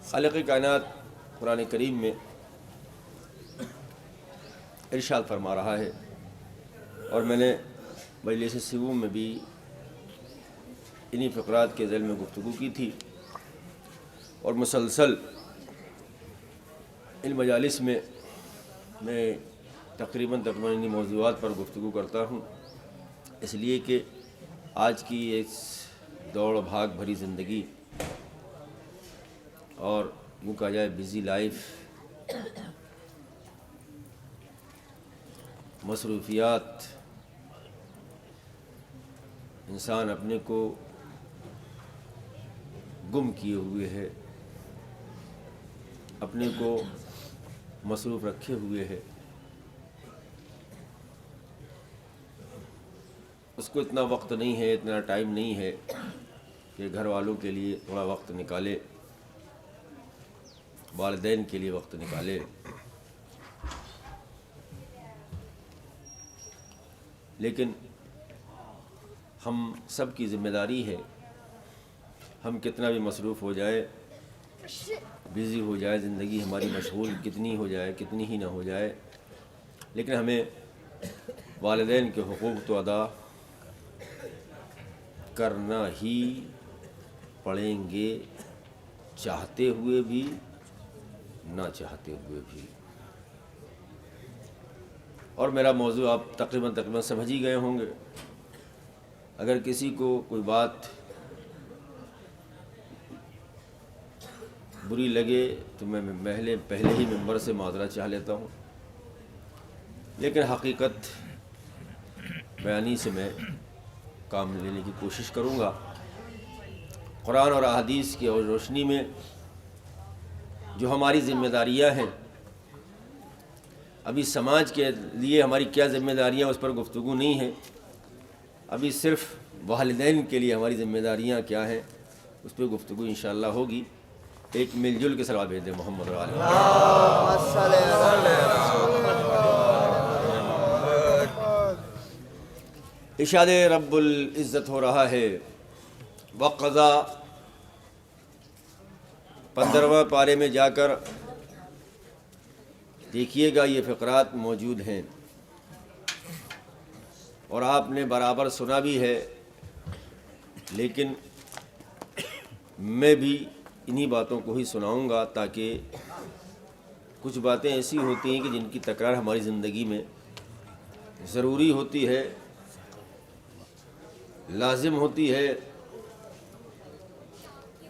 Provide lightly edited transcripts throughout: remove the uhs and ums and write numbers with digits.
خالق کائنات قرآن کریم میں ارشاد فرما رہا ہے، اور میں نے مجلس سوم میں بھی انہی فقرات کے ذیل میں گفتگو کی تھی، اور مسلسل ان مجالس میں تقریباً انہی موضوعات پر گفتگو کرتا ہوں، اس لیے کہ آج کی اس دوڑ بھاگ بھری زندگی اور یوں کہا جائے بزی لائف، مصروفیات، انسان اپنے کو گم کیے ہوئے ہے، اپنے کو مصروف رکھے ہوئے ہے، اس کو اتنا وقت نہیں ہے، اتنا ٹائم نہیں ہے کہ گھر والوں کے لیے تھوڑا وقت نکالے، والدین کے لیے وقت نکالے۔ لیکن ہم سب کی ذمہ داری ہے، ہم کتنا بھی مصروف ہو جائے، بزی ہو جائے، زندگی ہماری مشغول کتنی ہو جائے، کتنی ہی نہ ہو جائے، لیکن ہمیں والدین کے حقوق تو ادا کرنا ہی پڑیں گے، چاہتے ہوئے بھی نہ چاہتے ہوئے بھی۔ اور میرا موضوع آپ تقریباً سمجھ ہی گئے ہوں گے۔ اگر کسی کو کوئی بات بری لگے تو میں پہلے ہی ممبر سے معذرت چاہ لیتا ہوں، لیکن حقیقت بیانی سے میں کام لینے کی کوشش کروں گا۔ قرآن اور احادیث کی روشنی میں جو ہماری ذمہ داریاں ہیں، ابھی سماج کے لیے ہماری کیا ذمہ داریاں، اس پر گفتگو نہیں ہے، ابھی صرف والدین کے لیے ہماری ذمہ داریاں کیا ہیں، اس پہ گفتگو انشاءاللہ ہوگی۔ ایک مل جل کے صلوات بھیج دیں محمد و آلہ۔ ارشاد رب العزت ہو رہا ہے، وقضا 15واں پارے میں جا کر دیکھیے گا، یہ فقرات موجود ہیں اور آپ نے برابر سنا بھی ہے، لیکن میں بھی انہی باتوں کو ہی سناؤں گا، تاکہ کچھ باتیں ایسی ہوتی ہیں کہ جن کی تکرار ہماری زندگی میں ضروری ہوتی ہے، لازم ہوتی ہے۔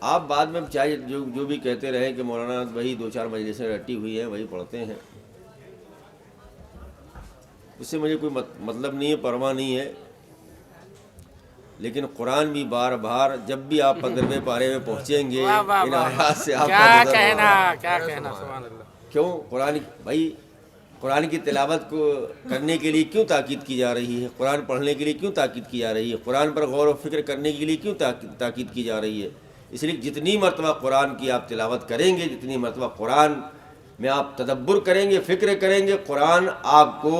آپ بعد میں چاہے جو بھی کہتے رہیں کہ مولانا وہی 2-4 مجلسیں رٹی ہوئی ہیں، وہی پڑھتے ہیں، اس سے مجھے کوئی مطلب نہیں ہے، پرواہ نہیں ہے، لیکن قرآن بھی بار بار جب بھی آپ 15ویں پارے میں پہنچیں گے ان آیات سے آپ کیا کہنا سبحان اللہ۔ کیوں قرآن کی تلاوت کو کرنے کے لیے کیوں تاکید کی جا رہی ہے، قرآن پڑھنے کے لیے کیوں تاکید کی جا رہی ہے، قرآن پر غور و فکر کرنے کے لیے کیوں تاکید کی جا رہی ہے؟ اس لیے جتنی مرتبہ قرآن کی آپ تلاوت کریں گے، جتنی مرتبہ قرآن میں آپ تدبر کریں گے، فکر کریں گے، قرآن آپ کو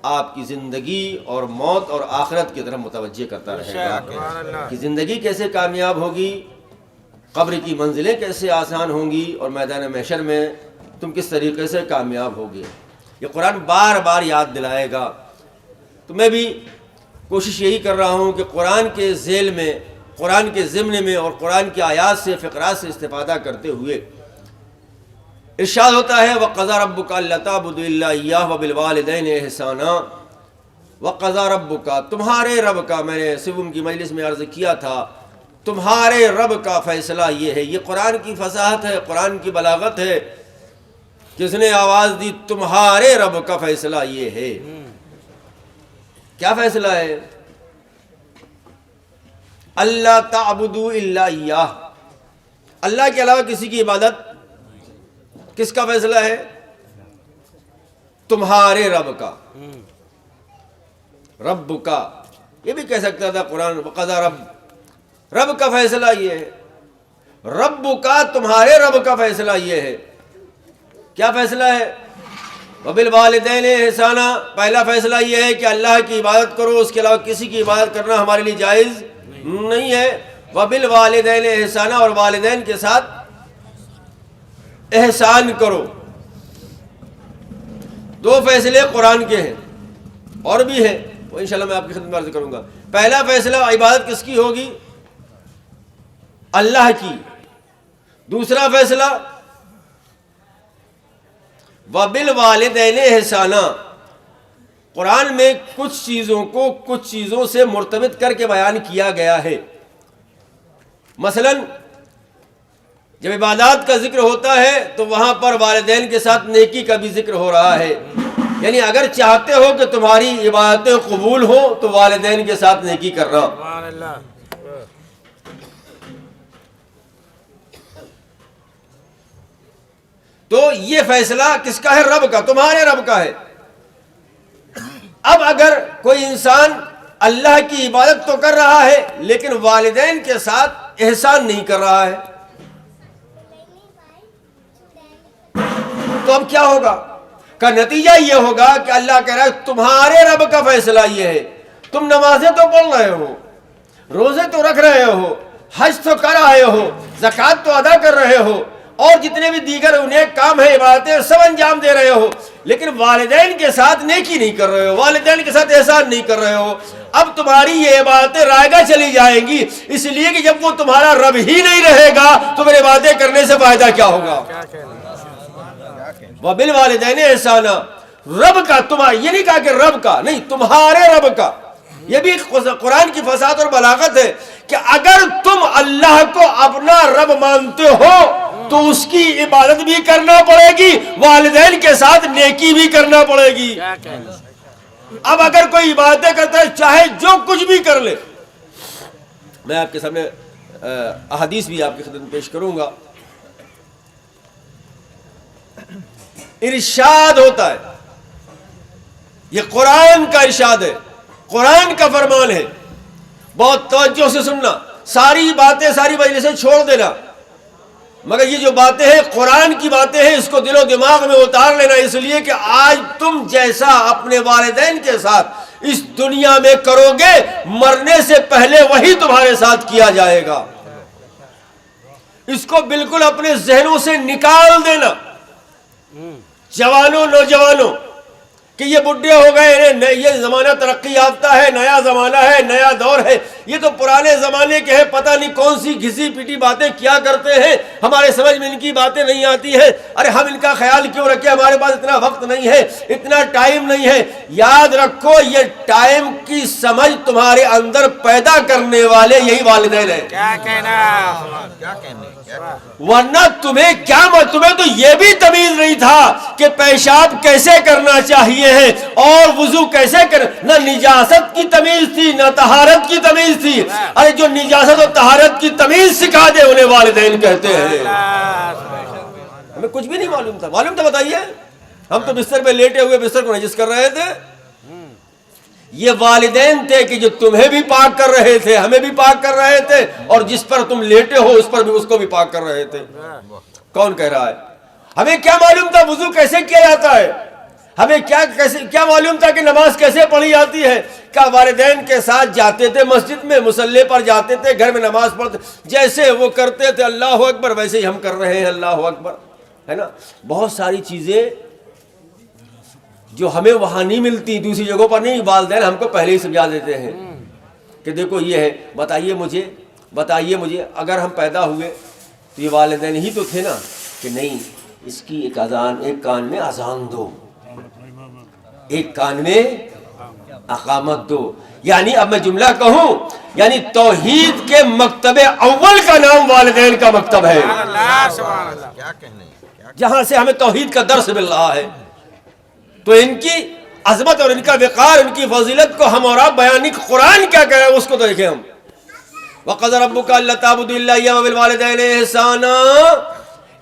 آپ کی زندگی اور موت اور آخرت کی طرف متوجہ کرتا رہے گا کہ زندگی کیسے کامیاب ہوگی، قبر کی منزلیں کیسے آسان ہوں گی، اور میدان محشر میں تم کس طریقے سے کامیاب ہوگے۔ یہ قرآن بار بار یاد دلائے گا۔ تو میں بھی کوشش یہی کر رہا ہوں کہ قرآن کے ذیل میں، قرآن کے ضمن میں اور قرآن کی آیات سے، فقرات سے استفادہ کرتے ہوئے ارشاد ہوتا ہے، وَقَضَىٰ رَبُّكَ أَلَّا تَعْبُدُوا إِلَّا إِيَّاهُ وَبِالْوَالِدَيْنِ إِحْسَانًا۔ وَقَضَىٰ رَبُّكَ، تمہارے رب کا، میں نے سوم کی مجلس میں عرض کیا تھا، تمہارے رب کا فیصلہ یہ ہے۔ یہ قرآن کی فصاحت ہے، قرآن کی بلاغت ہے، کس نے آواز دی، تمہارے رب کا فیصلہ یہ ہے۔ کیا فیصلہ ہے؟ اللہ تعبدوا الا ایاہ، اللہ کے علاوہ کسی کی عبادت، کس کا فیصلہ ہے؟ تمہارے رب کا، رب کا، یہ بھی کہہ سکتا تھا قرآن، وقضا رب کا فیصلہ یہ ہے، رب کا، تمہارے رب کا فیصلہ یہ ہے۔ کیا فیصلہ ہے؟ وبالوالدین احسانا، پہلا فیصلہ یہ ہے کہ اللہ کی عبادت کرو، اس کے علاوہ کسی کی عبادت کرنا ہمارے لیے جائز نہیں ہے۔ وبالوالدین احسانا، اور والدین کے ساتھ احسان کرو. دو فیصلے قرآن کے ہیں اور بھی ہیں، وہ انشاءاللہ میں آپ کی خدمت میں عرض کروں گا. پہلا فیصلہ عبادت کس کی ہوگی؟ اللہ کی. دوسرا فیصلہ وَبِالْوَالِدَيْنِ احسانا. قرآن میں کچھ چیزوں کو کچھ چیزوں سے مرتبط کر کے بیان کیا گیا ہے. مثلا جب عبادات کا ذکر ہوتا ہے تو وہاں پر والدین کے ساتھ نیکی کا بھی ذکر ہو رہا ہے. یعنی اگر چاہتے ہو کہ تمہاری عبادتیں قبول ہوں تو والدین کے ساتھ نیکی کرنا. سبحان اللہ. تو یہ فیصلہ کس کا ہے؟ رب کا، تمہارے رب کا ہے. اب اگر کوئی انسان اللہ کی عبادت تو کر رہا ہے لیکن والدین کے ساتھ احسان نہیں کر رہا ہے تو اب کیا ہوگا؟ کا نتیجہ یہ ہوگا کہ اللہ کہہ رہا ہے تمہارے رب کا فیصلہ یہ ہے. تم نمازیں تو پڑھ رہے ہو، روزے تو رکھ رہے ہو، حج تو کر رہے ہو، زکوٰۃ تو ادا کر رہے ہو، اور جتنے بھی دیگر انہیں کام ہے عبادتیں سب انجام دے رہے ہو، لیکن والدین کے ساتھ نیکی نہیں کر رہے ہو، والدین کے ساتھ احسان نہیں کر رہے ہو. اب تمہاری یہ عبادتیں رائگاں چلی جائیں گی، اس لیے کہ جب وہ تمہارا رب ہی نہیں رہے گا تو پھر عبادتیں کرنے سے فائدہ کیا ہوگا؟ وَبِالْوَالِدَيْنِ احسانا. رب کا، تمہارا، یہ نہیں کہا کہ رب کا نہیں، تمہارے رب کا. یہ بھی قرآن کی فصاحت اور بلاغت ہے کہ اگر تم اللہ کو اپنا رب مانتے ہو تو اس کی عبادت بھی کرنا پڑے گی، والدین کے ساتھ نیکی بھی کرنا پڑے گی. اب اگر کوئی عبادتیں کرتا ہے چاہے جو کچھ بھی کر لے، میں آپ کے سامنے احادیث بھی آپ کی خدمت میں پیش کروں گا. ارشاد ہوتا ہے، یہ قرآن کا ارشاد ہے، قرآن کا فرمان ہے. بہت توجہ سے سننا، ساری باتیں ساری مجلسیں چھوڑ دینا، مگر یہ جو باتیں ہیں قرآن کی باتیں ہیں، اس کو دل و دماغ میں اتار لینا، اس لیے کہ آج تم جیسا اپنے والدین کے ساتھ اس دنیا میں کرو گے، مرنے سے پہلے وہی تمہارے ساتھ کیا جائے گا. اس کو بالکل اپنے ذہنوں سے نکال دینا. جوانوں، نوجوانوں کہ یہ بڈھے ہو گئے، یہ زمانہ ترقی یافتہ ہے، نیا زمانہ ہے، نیا دور ہے، یہ تو پرانے زمانے کے ہیں، پتہ نہیں کون سی گھسی پیٹی باتیں کیا کرتے ہیں، ہمارے سمجھ میں ان کی باتیں نہیں آتی ہیں. ارے ہم ان کا خیال کیوں رکھیں، ہمارے پاس اتنا وقت نہیں ہے، اتنا ٹائم نہیں ہے. یاد رکھو یہ ٹائم کی سمجھ تمہارے اندر پیدا کرنے والے یہی والدین ہیں. کیا کہنا، ورنہ تمہیں تو یہ بھی تمیز نہیں تھا کہ پیشاب کیسے کرنا چاہیے ہے اور وضو کیسے نہ نجاست کی تمیز تھی نہ طہارت کی تمیز تھی. ارے جو نجاست اور طہارت کی تمیز سکھا دے انہیں والدین کہتے ہیں. ہمیں کچھ بھی نہیں معلوم تھا، بتائیے، ہم تو بستر پہ لیٹے ہوئے بستر کو نجس کر رہے تھے. یہ والدین تھے کہ جو تمہیں بھی پاک کر رہے تھے، ہمیں بھی پاک کر رہے تھے، اور جس پر تم لیٹے ہو اس پر بھی اس کو بھی پاک کر رہے تھے. کون کہہ رہا ہے؟ ہمیں کیا معلوم تھا وضو کیسے کیا جاتا ہے؟ ہمیں کیا معلوم تھا کہ نماز کیسے پڑھی جاتی ہے؟ کیا والدین کے ساتھ جاتے تھے مسجد میں، مصلی پر جاتے تھے، گھر میں نماز پڑھتے، جیسے وہ کرتے تھے اللہ اکبر ویسے ہی ہم کر رہے ہیں اللہ اکبر، ہے نا. بہت ساری چیزیں جو ہمیں وہاں نہیں ملتی، دوسری جگہوں پر نہیں، والدین ہم کو پہلے ہی سمجھا دیتے ہیں کہ دیکھو یہ ہے. بتائیے مجھے اگر ہم پیدا ہوئے تو یہ والدین ہی تو تھے نا کہ نہیں اس کی ایک کان میں اذان دو، ایک کان میں اقامت دو. یعنی اب میں جملہ کہوں، یعنی توحید کے مکتب اول کا نام والدین کا مکتب ہے، جہاں سے ہمیں توحید کا درس مل رہا ہے. تو ان کی عظمت اور ان کا وقار، ان کی فضیلت کو ہم اور آپ بیان، قرآن کیا کہہ رہا ہے اس کو تو دیکھیں ہم. وَقَضَىٰ رَبُّكَ أَلَّا تَعْبُدُوا إِلَّا إِيَّاهُ وَبِالْوَالِدَيْنِ إِحْسَانًا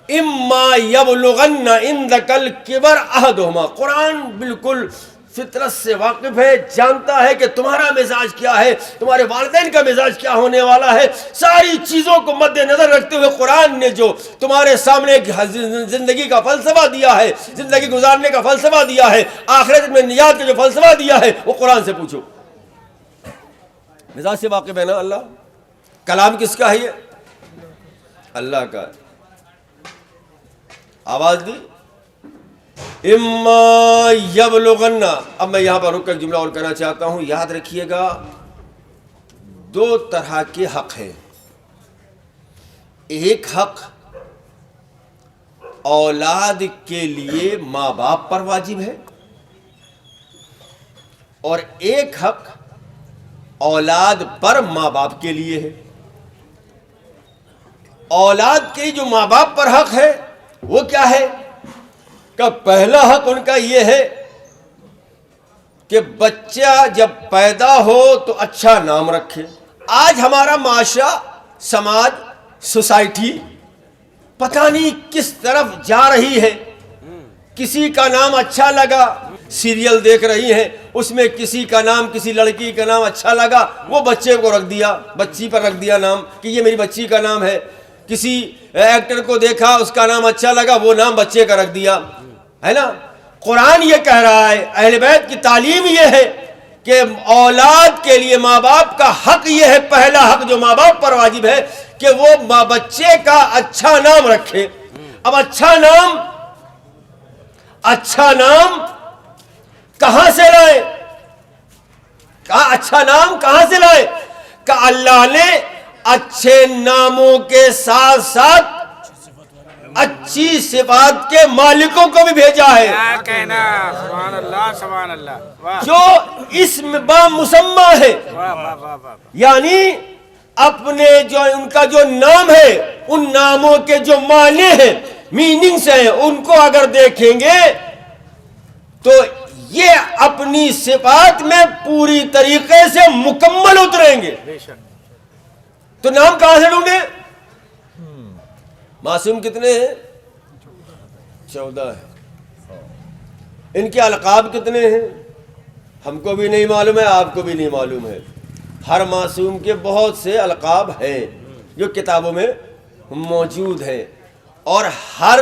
إِمَّا يَبْلُغَنَّ عِندَكَ الْكِبَرَ أَحَدُهُمَا. قرآن بالکل فطرت سے واقف ہے، جانتا ہے کہ تمہارا مزاج کیا ہے، تمہارے والدین کا مزاج کیا ہونے والا ہے. ساری چیزوں کو مد نظر رکھتے ہوئے قرآن نے جو تمہارے سامنے زندگی کا فلسفہ دیا ہے، زندگی گزارنے کا فلسفہ دیا ہے، آخرت میں نجات کا جو فلسفہ دیا ہے، وہ قرآن سے پوچھو. مزاج سے واقف ہے نا اللہ. کلام کس کا ہے؟ یہ اللہ کا. آواز دی اما یبلغن. اب میں یہاں پر رک کر جملہ اور کہنا چاہتا ہوں. یاد رکھیے گا 2 طرح کے حق ہیں. ایک حق اولاد کے لیے ماں باپ پر واجب ہے اور ایک حق اولاد پر ماں باپ کے لیے ہے. اولاد کے جو ماں باپ پر حق ہے وہ کیا ہے کہ پہلا حق ان کا یہ ہے کہ بچہ جب پیدا ہو تو اچھا نام رکھے. آج ہمارا معاشرہ، سماج، سوسائٹی پتہ نہیں کس طرف جا رہی ہے. کسی کا نام اچھا لگا، سیریل دیکھ رہی ہیں، اس میں کسی کا نام، کسی لڑکی کا نام اچھا لگا، وہ بچے کو رکھ دیا، بچی پر رکھ دیا نام کہ یہ میری بچی کا نام ہے. کسی ایکٹر کو دیکھا، اس کا نام اچھا لگا، وہ نام بچے کا رکھ دیا، ہے نا. قرآن یہ کہہ رہا ہے، اہل بیت کی تعلیم یہ ہے کہ اولاد کے لیے ماں باپ کا حق یہ ہے، پہلا حق جو ماں باپ پر واجب ہے کہ وہ بچے کا اچھا نام رکھے. اب اچھا نام کہاں سے لائے؟ اچھا نام کہاں سے لائے؟ کہ اللہ نے اچھے ناموں کے ساتھ ساتھ اچھی صفات کے مالکوں کو بھی بھیجا ہے. کیا کہنا، سبحان اللہ سبحان اللہ. واہ جو اسم با مسمى ہے، واہ واہ واہ واہ. یعنی اپنے جو ان کا جو نام ہے، ان ناموں کے جو معنی ہیں، میننگز ہیں، ان کو اگر دیکھیں گے تو یہ اپنی صفات میں پوری طریقے سے مکمل اتریں گے. بے شک. تو نام کہاں سے ڈھونڈے؟ معصوم کتنے ہیں؟ 14 ہیں. ان کے القاب کتنے ہیں؟ ہم کو بھی نہیں معلوم ہے، آپ کو بھی نہیں معلوم ہے. ہر معصوم کے بہت سے القاب ہیں جو کتابوں میں موجود ہیں، اور ہر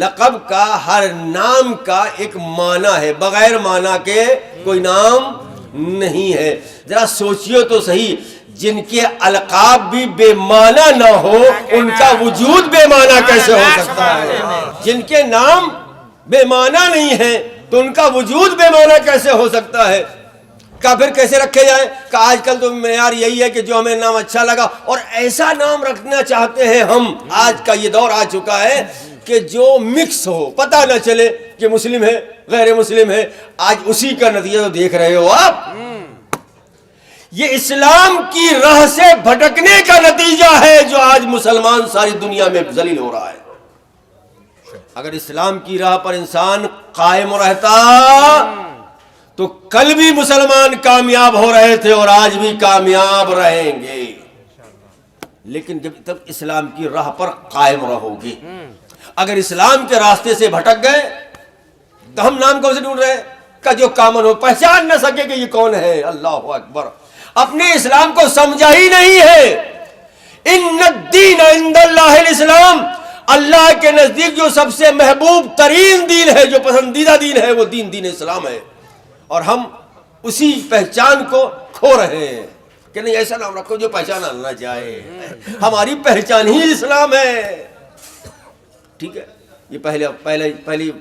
لقب کا، ہر نام کا ایک معنی ہے. بغیر معنی کے کوئی نام نہیں ہے. ذرا سوچیے تو صحیح، جن کے القاب بھی بے معنی نہ ہو، ان کا وجود بے معنی کیسے ہو سکتا ہے؟ جن کے نام بے معنی نہیں ہیں تو ان کا وجود بے معنی کیسے ہو سکتا ہے؟ کا پھر کیسے رکھے جائیں؟ کہ آج کل تو معیار یہی ہے کہ جو ہمیں نام اچھا لگا، اور ایسا نام رکھنا چاہتے ہیں ہم. آج کا یہ دور آ چکا ہے کہ جو مکس ہو، پتہ نہ چلے کہ مسلم ہے غیر مسلم ہے. آج اسی کا نتیجہ تو دیکھ رہے ہو آپ. یہ اسلام کی راہ سے بھٹکنے کا نتیجہ ہے جو آج مسلمان ساری دنیا میں ذلیل ہو رہا ہے. اگر اسلام کی راہ پر انسان قائم رہتا تو کل بھی مسلمان کامیاب ہو رہے تھے اور آج بھی کامیاب رہیں گے. لیکن جب تک اسلام کی راہ پر قائم رہو گے، اگر اسلام کے راستے سے بھٹک گئے تو ہم نام کون سے ڈھونڈ رہے ہیں کہ جو کامن ہو، پہچان نہ سکے کہ یہ کون ہے. اللہ اکبر. اپنے اسلام کو سمجھا ہی نہیں ہے. ان الدین عند اللہ الاسلام، اللہ کے نزدیک جو سب سے محبوب ترین دین ہے، جو پسندیدہ دین ہے، وہ دین اسلام ہے. اور ہم اسی پہچان کو کھو رہے ہیں کہ نہیں ایسا نام رکھو جو پہچانا نہ جائے. ہماری پہچان ہی اسلام ہے. ٹھیک ہے. یہ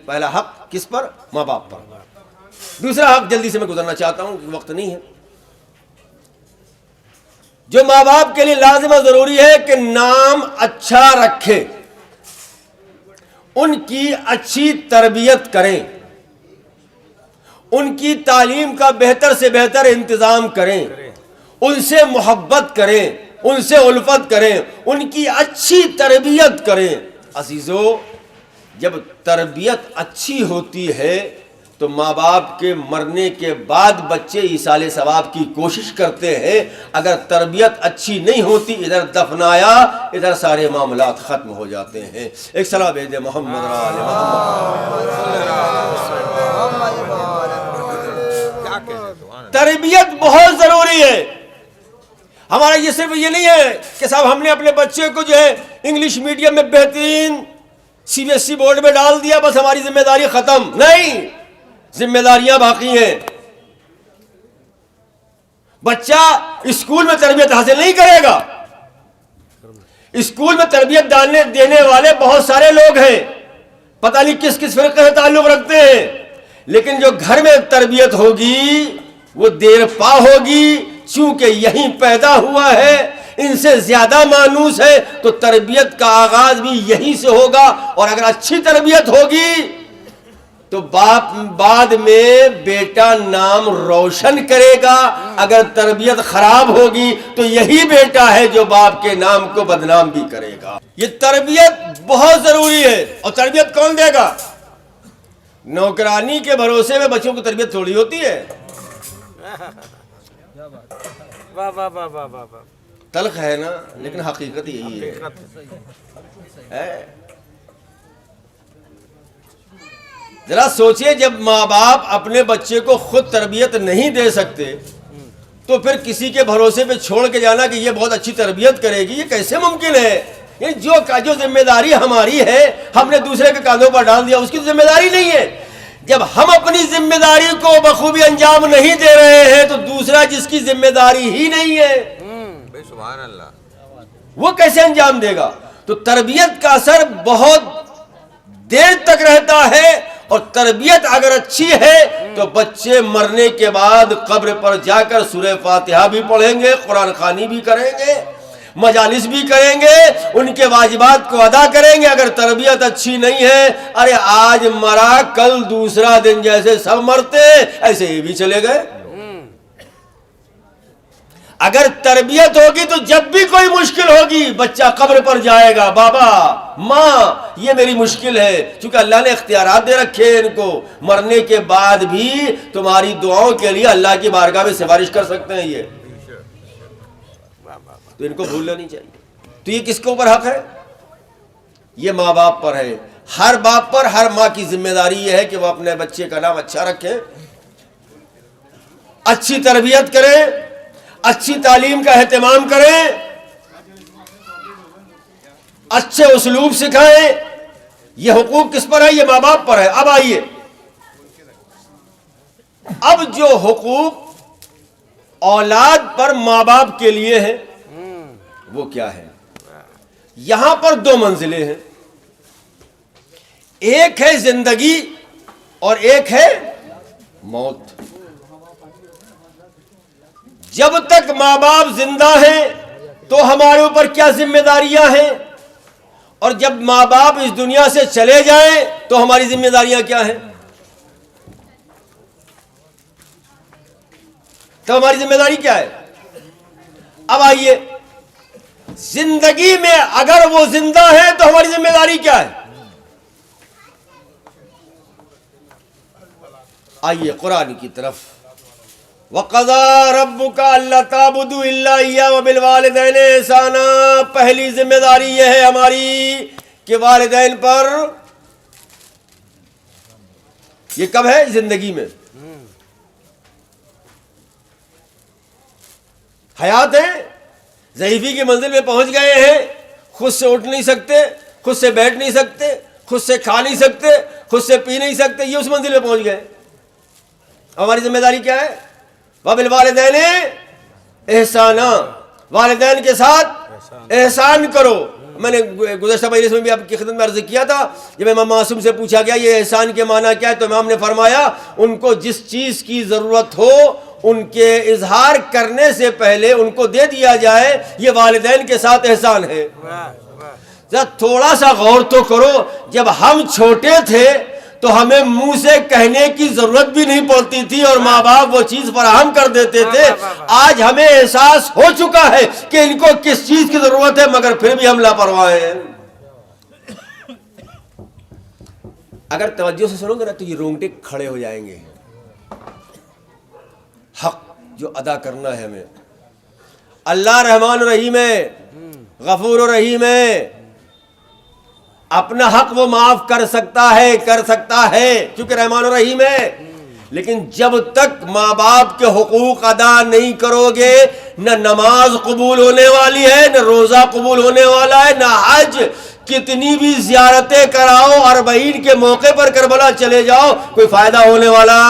پہلا حق کس پر؟ ماں باپ پر. دوسرا حق جلدی سے میں گزرنا چاہتا ہوں، وقت نہیں ہے. جو ماں باپ کے لیے لازم اور ضروری ہے کہ نام اچھا رکھیں، ان کی اچھی تربیت کریں، ان کی تعلیم کا بہتر سے بہتر انتظام کریں، ان سے محبت کریں، ان سے الفت کریں، ان کی اچھی تربیت کریں. عزیزو، جب تربیت اچھی ہوتی ہے تو ماں باپ کے مرنے کے بعد بچے ایصال ثواب کی کوشش کرتے ہیں. اگر تربیت اچھی نہیں ہوتی، ادھر دفنایا ادھر سارے معاملات ختم ہو جاتے ہیں. ایک صلاۃ بھیج دے محمد آل محمد. تربیت بہت ضروری ہے. ہمارا یہ صرف یہ نہیں ہے کہ صاحب ہم نے اپنے بچے کو جو ہے انگلش میڈیم میں بہترین CBSE بورڈ میں ڈال دیا، بس ہماری ذمہ داری ختم. نہیں، ذمہ داریاں باقی ہیں. بچہ اسکول میں تربیت حاصل نہیں کرے گا. اسکول میں تربیت دینے والے بہت سارے لوگ ہیں، پتہ نہیں کس کس فرقے سے تعلق رکھتے ہیں، لیکن جو گھر میں تربیت ہوگی وہ دیر پا ہوگی، چونکہ یہیں پیدا ہوا ہے، ان سے زیادہ مانوس ہے، تو تربیت کا آغاز بھی یہیں سے ہوگا۔ اور اگر اچھی تربیت ہوگی تو باپ بعد میں بیٹا نام روشن کرے گا، اگر تربیت خراب ہوگی تو یہی بیٹا ہے جو باپ کے نام کو بدنام بھی کرے گا۔ یہ تربیت بہت ضروری ہے، اور تربیت کون دے گا؟ نوکرانی کے بھروسے میں بچوں کی تربیت تھوڑی ہوتی ہے۔ واہ واہ واہ واہ واہ واہ، تلخ ہے نا، لیکن حقیقت یہی ہے۔ ذرا سوچئے، جب ماں باپ اپنے بچے کو خود تربیت نہیں دے سکتے تو پھر کسی کے بھروسے پہ چھوڑ کے جانا کہ یہ بہت اچھی تربیت کرے گی، یہ کیسے ممکن ہے؟ یعنی جو ذمہ داری ہماری ہے ہم نے دوسرے کے کاندھوں پر ڈال دیا، اس کی ذمہ داری نہیں ہے۔ جب ہم اپنی ذمہ داری کو بخوبی انجام نہیں دے رہے ہیں تو دوسرا جس کی ذمہ داری ہی نہیں ہے سبحان اللہ، وہ کیسے انجام دے گا؟ تو تربیت کا اثر بہت دیر تک رہتا ہے، اور تربیت اگر اچھی ہے تو بچے مرنے کے بعد قبر پر جا کر سورہ فاتحہ بھی پڑھیں گے، قرآن خوانی بھی کریں گے، مجالس بھی کریں گے، ان کے واجبات کو ادا کریں گے۔ اگر تربیت اچھی نہیں ہے، ارے آج مرا کل دوسرا دن، جیسے سب مرتے ایسے ہی بھی چلے گئے۔ اگر تربیت ہوگی تو جب بھی کوئی مشکل ہوگی بچہ قبر پر جائے گا، بابا ماں یہ میری مشکل ہے، چونکہ اللہ نے اختیارات دے رکھے ہیں ان کو، مرنے کے بعد بھی تمہاری دعاؤں کے لیے اللہ کی بارگاہ میں سفارش کر سکتے ہیں، یہ تو ان کو بھولنا نہیں چاہیے۔ تو یہ کس کے اوپر حق ہے؟ یہ ماں باپ پر ہے۔ ہر باپ پر، ہر ماں کی ذمہ داری یہ ہے کہ وہ اپنے بچے کا نام اچھا رکھیں، اچھی تربیت کریں، اچھی تعلیم کا اہتمام کریں، اچھے اسلوب سکھائیں۔ یہ حقوق کس پر ہے؟ یہ ماں باپ پر ہے۔ اب آئیے، اب جو حقوق اولاد پر ماں باپ کے لیے ہیں وہ کیا ہے؟ یہاں پر دو منزلیں ہیں، ایک ہے زندگی اور ایک ہے موت۔ جب تک ماں باپ زندہ ہیں تو ہمارے اوپر کیا ذمہ داریاں ہیں، اور جب ماں باپ اس دنیا سے چلے جائیں تو ہماری ذمہ داریاں کیا ہیں؟ تو ہماری ذمہ داری کیا ہے؟ اب آئیے، زندگی میں اگر وہ زندہ ہے تو ہماری ذمہ داری کیا ہے؟ آئیے قرآن کی طرف۔ وَقَضَىٰ رَبُّكَ أَلَّا تَعْبُدُوا إِلَّا إِيَّاهُ وَبِالْوَالِدَيْنِ إِحْسَانًا۔ پہلی ذمہ داری یہ ہے ہماری کہ والدین پر، یہ کب ہے؟ زندگی میں حیات ہے، ضعیفی کی منزل میں پہنچ گئے ہیں، خود سے اٹھ نہیں سکتے، خود سے بیٹھ نہیں سکتے، خود سے کھا نہیں سکتے، خود سے پی نہیں سکتے، یہ اس منزل میں پہنچ گئے۔ ہماری ذمہ داری کیا ہے؟ وَبِالْوَالِدَيْنِ احسانًا، والدین کے ساتھ احسان کرو۔ میں نے گزشتہ مجلس میں بھی آپ کی خدمت میں عرض کیا تھا، جب امام معصوم سے پوچھا گیا یہ احسان کے معنی کیا ہے، تو امام نے فرمایا ان کو جس چیز کی ضرورت ہو ان کے اظہار کرنے سے پہلے ان کو دے دیا جائے، یہ والدین کے ساتھ احسان ہے۔ ذرا تھوڑا سا غور تو کرو، جب ہم چھوٹے تھے تو ہمیں منہ سے کہنے کی ضرورت بھی نہیں پڑتی تھی اور ماں باپ وہ چیز فراہم کر دیتے تھے۔ آج ہمیں احساس ہو چکا ہے کہ ان کو کس چیز کی ضرورت ہے، مگر پھر بھی ہم لاپرواہ ہیں۔ اگر توجہ سے سنو گے نا تو یہ رونگٹے کھڑے ہو جائیں گے۔ حق جو ادا کرنا ہے ہمیں، اللہ رحمان الرحیم ہے، غفور الرحیم ہے، اپنا حق وہ معاف کر سکتا ہے کیونکہ رحمان الرحیم ہے۔ لیکن جب تک ماں باپ کے حقوق ادا نہیں کرو گے، نہ نماز قبول ہونے والی ہے، نہ روزہ قبول ہونے والا ہے، نہ حج، کتنی بھی زیارتیں کراؤ، 40 کے موقع پر کربلا چلے جاؤ، کوئی فائدہ ہونے والا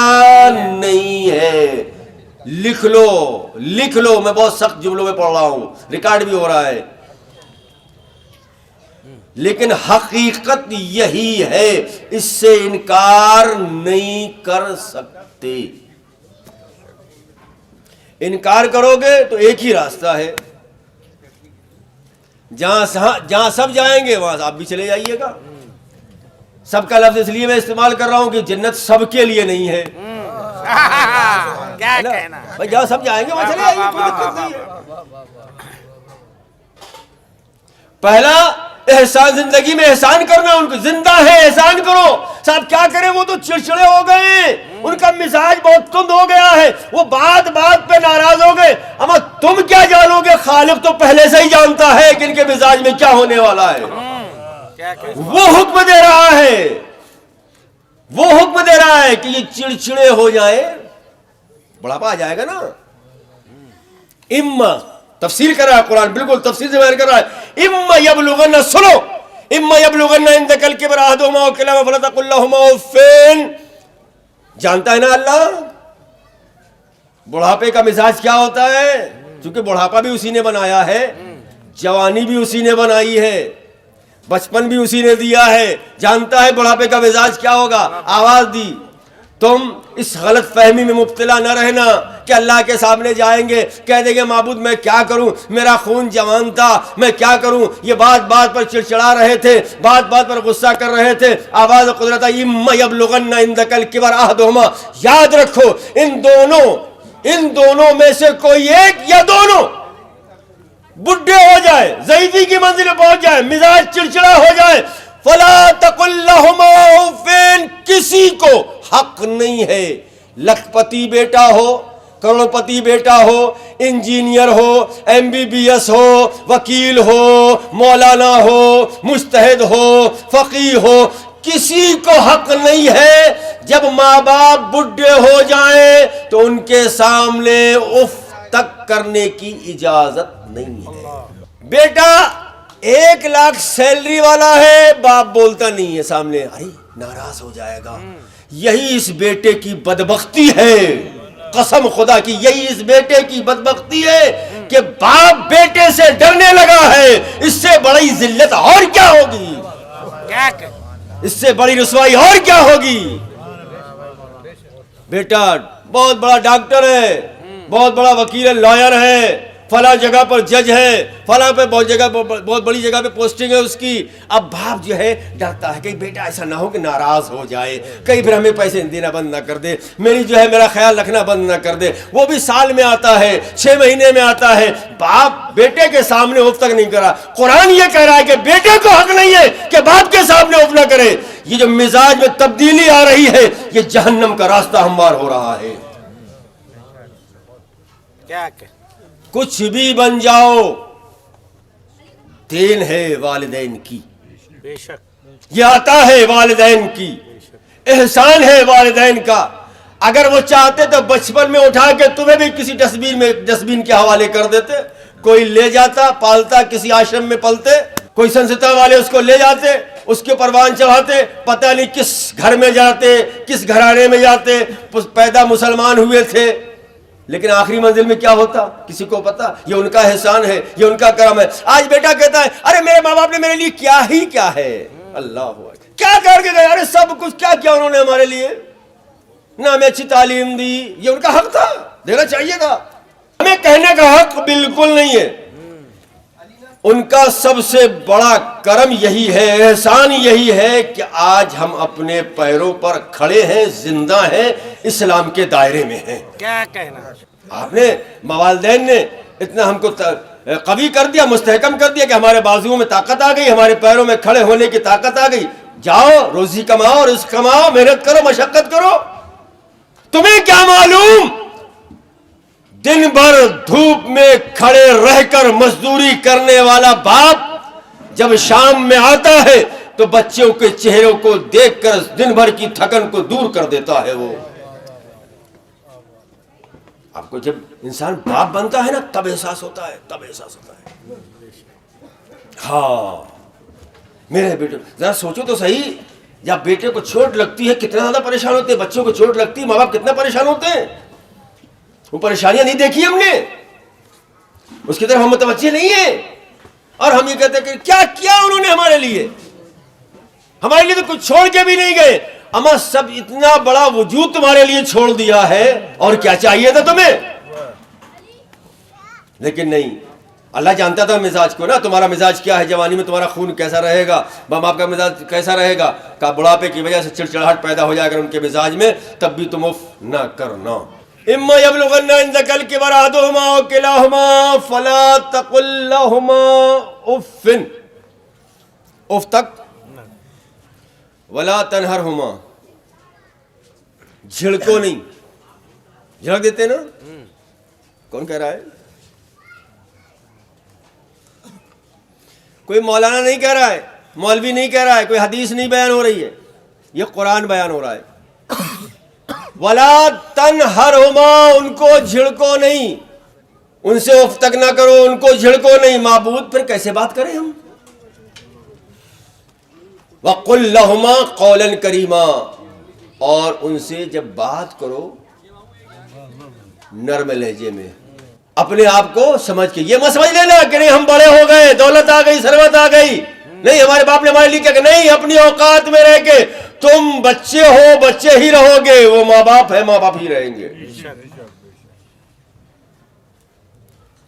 نہیں ہے۔ لکھ لو، میں بہت سخت جملوں میں پڑھ رہا ہوں، ریکارڈ بھی ہو رہا ہے۔ لیکن حقیقت یہی ہے، اس سے انکار نہیں کر سکتے۔ انکار کرو گے تو ایک ہی راستہ ہے، جہاں سب جائیں گے وہاں آپ بھی چلے جائیے گا۔ سب کا لفظ اس لیے میں استعمال کر رہا ہوں کہ جنت سب کے لیے نہیں ہے، کیا کہنا، بھائی جہاں سب جائیں گے وہاں چلے جائیے، کوئی دقت نہیں ہے۔ پہلا احسان، زندگی میں احسان کرنا، ان کو زندہ ہے احسان کرو۔ صاحب کیا کریں، وہ تو چڑچڑے ہو گئے ہیں، ان کا مزاج بہت تند ہو گیا ہے، وہ بات بات پہ ناراض ہو گئے۔ اما تم کیا جانو گے، خالق تو پہلے سے ہی جانتا ہے کہ ان کے مزاج میں کیا ہونے والا ہے۔ وہ حکم دے رہا ہے، وہ حکم دے رہا ہے کہ یہ چڑچڑے ہو جائیں، بڑھاپا آ جائے گا نا۔ اما تفسیر کر رہا ہے قرآن، بالکل تفسیر سے بیان کر رہا ہے۔ اما یبلغن، سنو، اما یبلغن عندک الکبر احدہما او کلاہما فلا تقل لہما اف۔ جانتا ہے نا اللہ بڑھاپے کا مزاج کیا ہوتا ہے، چونکہ بڑھاپا بھی اسی نے بنایا ہے، جوانی بھی اسی نے بنائی ہے، بچپن بھی اسی نے دیا ہے، جانتا ہے بڑھاپے کا مزاج کیا ہوگا۔ آواز دی، تم اس غلط فہمی میں مبتلا نہ رہنا کہ اللہ کے سامنے جائیں گے کہہ دیں گے معبود میں کیا کروں، میرا خون جوان تھا، میں کیا کروں۔ یہ بات بات پر چڑچڑا رہے تھے، بات بات پر غصہ کر رہے تھے۔ آواز قدرت اما یبلغن عندک الکبر احدہما، یاد رکھو ان دونوں میں سے کوئی ایک یا دونوں بڈھے ہو جائے، ضعیفی کی منزل میں پہنچ جائے، مزاج چڑچڑا ہو جائے، فلا تقل لہما اف، کسی کو حق نہیں ہے، لکھپتی بیٹا ہو، کروڑ پتی بیٹا ہو، انجینئر ہو، MBBS ہو، وکیل ہو، مولانا ہو، مجتہد ہو، فقیہ ہو، کسی کو حق نہیں ہے جب ماں باپ بڈھے ہو جائیں تو ان کے سامنے اف تک کرنے کی اجازت نہیں ہے۔ بیٹا 1 لاکھ سیلری والا ہے، باپ بولتا نہیں ہے سامنے، ارے ناراض ہو جائے گا۔ یہی اس بیٹے کی بدبختی ہے، قسم خدا کی یہی اس بیٹے کی بدبختی ہے کہ باپ بیٹے سے ڈرنے لگا ہے۔ اس سے بڑی ذلت اور کیا ہوگی، اس سے بڑی رسوائی اور کیا ہوگی۔ بیٹا بہت بڑا ڈاکٹر ہے، بہت بڑا وکیل ہے، لائر ہے، فلاں جگہ پر جج ہے، فلاں پہ بہت بڑی جگہ پہ پوسٹنگ ہے اس کی۔ اب باپ جو ہے ڈرتا ہے کہ بیٹا ایسا نہ ہو کہ ناراض ہو جائے، کہیں پھر ہمیں پیسے دینا بند نہ کر دے، میرا خیال رکھنا بند نہ کر دے۔ وہ بھی سال میں آتا ہے، 6 مہینے میں آتا ہے، باپ بیٹے کے سامنے اف تک نہیں کرا۔ قرآن یہ کہہ رہا ہے کہ بیٹے کو حق نہیں ہے کہ باپ کے سامنے اف نہ کرے۔ یہ جو مزاج میں تبدیلی آ رہی ہے یہ جہنم کا راستہ ہموار ہو رہا ہے۔ کچھ بھی بن جاؤ، دین ہے والدین کی، بے شک یہ عطا ہے والدین کی، احسان ہے والدین کا۔ اگر وہ چاہتے تو بچپن میں اٹھا کے تمہیں بھی کسی ڈسٹبین کے حوالے کر دیتے، کوئی لے جاتا، پالتا، کسی آشرم میں پلتے، کوئی سنستا والے اس کو لے جاتے، اس کے پروان چڑھاتے، پتہ نہیں کس گھر میں جاتے، کس گھرانے میں جاتے، پیدا مسلمان ہوئے تھے، لیکن آخری منزل میں کیا ہوتا کسی کو پتا۔ یہ ان کا احسان ہے، یہ ان کا کرم ہے۔ آج بیٹا کہتا ہے ارے میرے ماں باپ نے میرے لیے کیا ہی کیا ہے، اللہ کیا کر کے گئے، ارے سب کچھ کیا کیا انہوں نے ہمارے لیے، نہ ہمیں اچھی تعلیم دی، یہ ان کا حق تھا، دینا چاہیے تھا، ہمیں کہنے کا حق بالکل نہیں ہے۔ ان کا سب سے بڑا کرم یہی ہے، احسان یہی ہے کہ آج ہم اپنے پیروں پر کھڑے ہیں، زندہ ہیں، اسلام کے دائرے میں ہیں۔ کیا کہنا، آپ نے والدین نے اتنا ہم کو قوی کر دیا، مستحکم کر دیا کہ ہمارے بازوؤں میں طاقت آ گئی، ہمارے پیروں میں کھڑے ہونے کی طاقت آ گئی۔ جاؤ روزی کماؤ، رزق کماؤ، محنت کرو، مشقت کرو۔ تمہیں کیا معلوم دن بھر دھوپ میں کھڑے رہ کر مزدوری کرنے والا باپ جب شام میں آتا ہے تو بچوں کے چہروں کو دیکھ کر دن بھر کی تھکن کو دور کر دیتا ہے۔ وہ آپ کو جب انسان باپ بنتا ہے نا تب احساس ہوتا ہے، تب احساس ہوتا ہے۔ ہاں میرے بیٹے ذرا سوچو تو صحیح، جب بیٹے کو چوٹ لگتی ہے کتنا زیادہ پریشان ہوتے ہیں، بچوں کو چوٹ لگتی ہے ماں باپ کتنا پریشان ہوتے ہیں۔ وہ پریشانیاں نہیں دیکھی ہم نے، اس کی طرف ہم متوجہ نہیں ہیں۔ اور ہم یہ کہتے ہیں کہ کیا کیا انہوں نے ہمارے لیے تو کچھ چھوڑ کے بھی نہیں گئے. اما سب اتنا بڑا وجود تمہارے لیے چھوڑ دیا ہے اور کیا چاہیے تھا تمہیں؟ لیکن نہیں، اللہ جانتا تھا مزاج کو نا، تمہارا مزاج کیا ہے، جوانی میں تمہارا خون کیسا رہے گا، ماں باپ کا مزاج کیسا رہے گا، کہ بڑھاپے کی وجہ سے چڑچڑاہٹ پیدا ہو جائے اگر ان کے مزاج میں، تب بھی تم اف نہ کرنا. اما یبلغن عندک الکبر احدہما او کلاہما فلا تقل لہما اف، اف تک ولا تنہرہما، جھڑکو نہیں. جھڑک دیتے نا، کون کہہ رہا ہے؟ کوئی مولانا نہیں کہہ رہا ہے، مولوی نہیں کہہ رہا ہے، کوئی حدیث نہیں بیان ہو رہی ہے، یہ قرآن بیان ہو رہا ہے. وَلَا تَنْهَرْهُمَا، ان کو جھڑکو نہیں، ان سے اف تک نہ کرو، ان کو جھڑکو نہیں. معبود پھر کیسے بات کریں ہم؟ وَقُلْ لَهُمَا قَوْلًا كَرِيمًا، اور ان سے جب بات کرو نرم لہجے میں، اپنے آپ کو سمجھ کے. یہ مت سمجھ لینا کہ نہیں ہم بڑے ہو گئے، دولت آ گئی، ثروت آ گئی، نہیں ہمارے باپ نے ہمارے لیے کیا کہ نہیں، اپنی اوقات میں رہ کے تم بچے ہو، بچے ہی رہو گے، وہ ماں باپ ہے، ماں باپ ہی رہیں گے.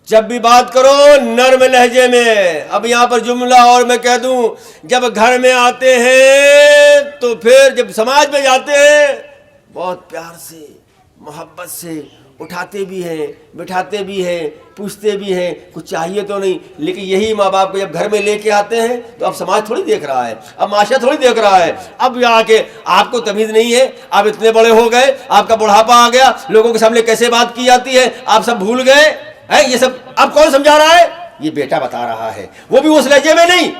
جب بھی بات کرو نرم لہجے میں. اب یہاں پر جملہ اور میں کہہ دوں، جب گھر میں آتے ہیں تو پھر جب سماج میں جاتے ہیں بہت پیار سے محبت سے اٹھاتے بھی ہیں، بٹھاتے بھی ہیں، پوچھتے بھی ہیں، کچھ چاہیے تو نہیں. لیکن یہی ماں باپ کو جب گھر میں لے کے آتے ہیں تو اب سماج تھوڑی دیکھ رہا ہے، اب معاشرہ تھوڑی دیکھ رہا ہے. اب یہاں کے آپ کو تمیز نہیں ہے، آپ اتنے بڑے ہو گئے، آپ کا بڑھاپا آ گیا، لوگوں کے سامنے کیسے بات کی جاتی ہے آپ سب بھول گئے ہیں. یہ سب اب کون سمجھا رہا ہے؟ یہ بیٹا بتا رہا ہے، وہ بھی اس لہجے میں نہیں،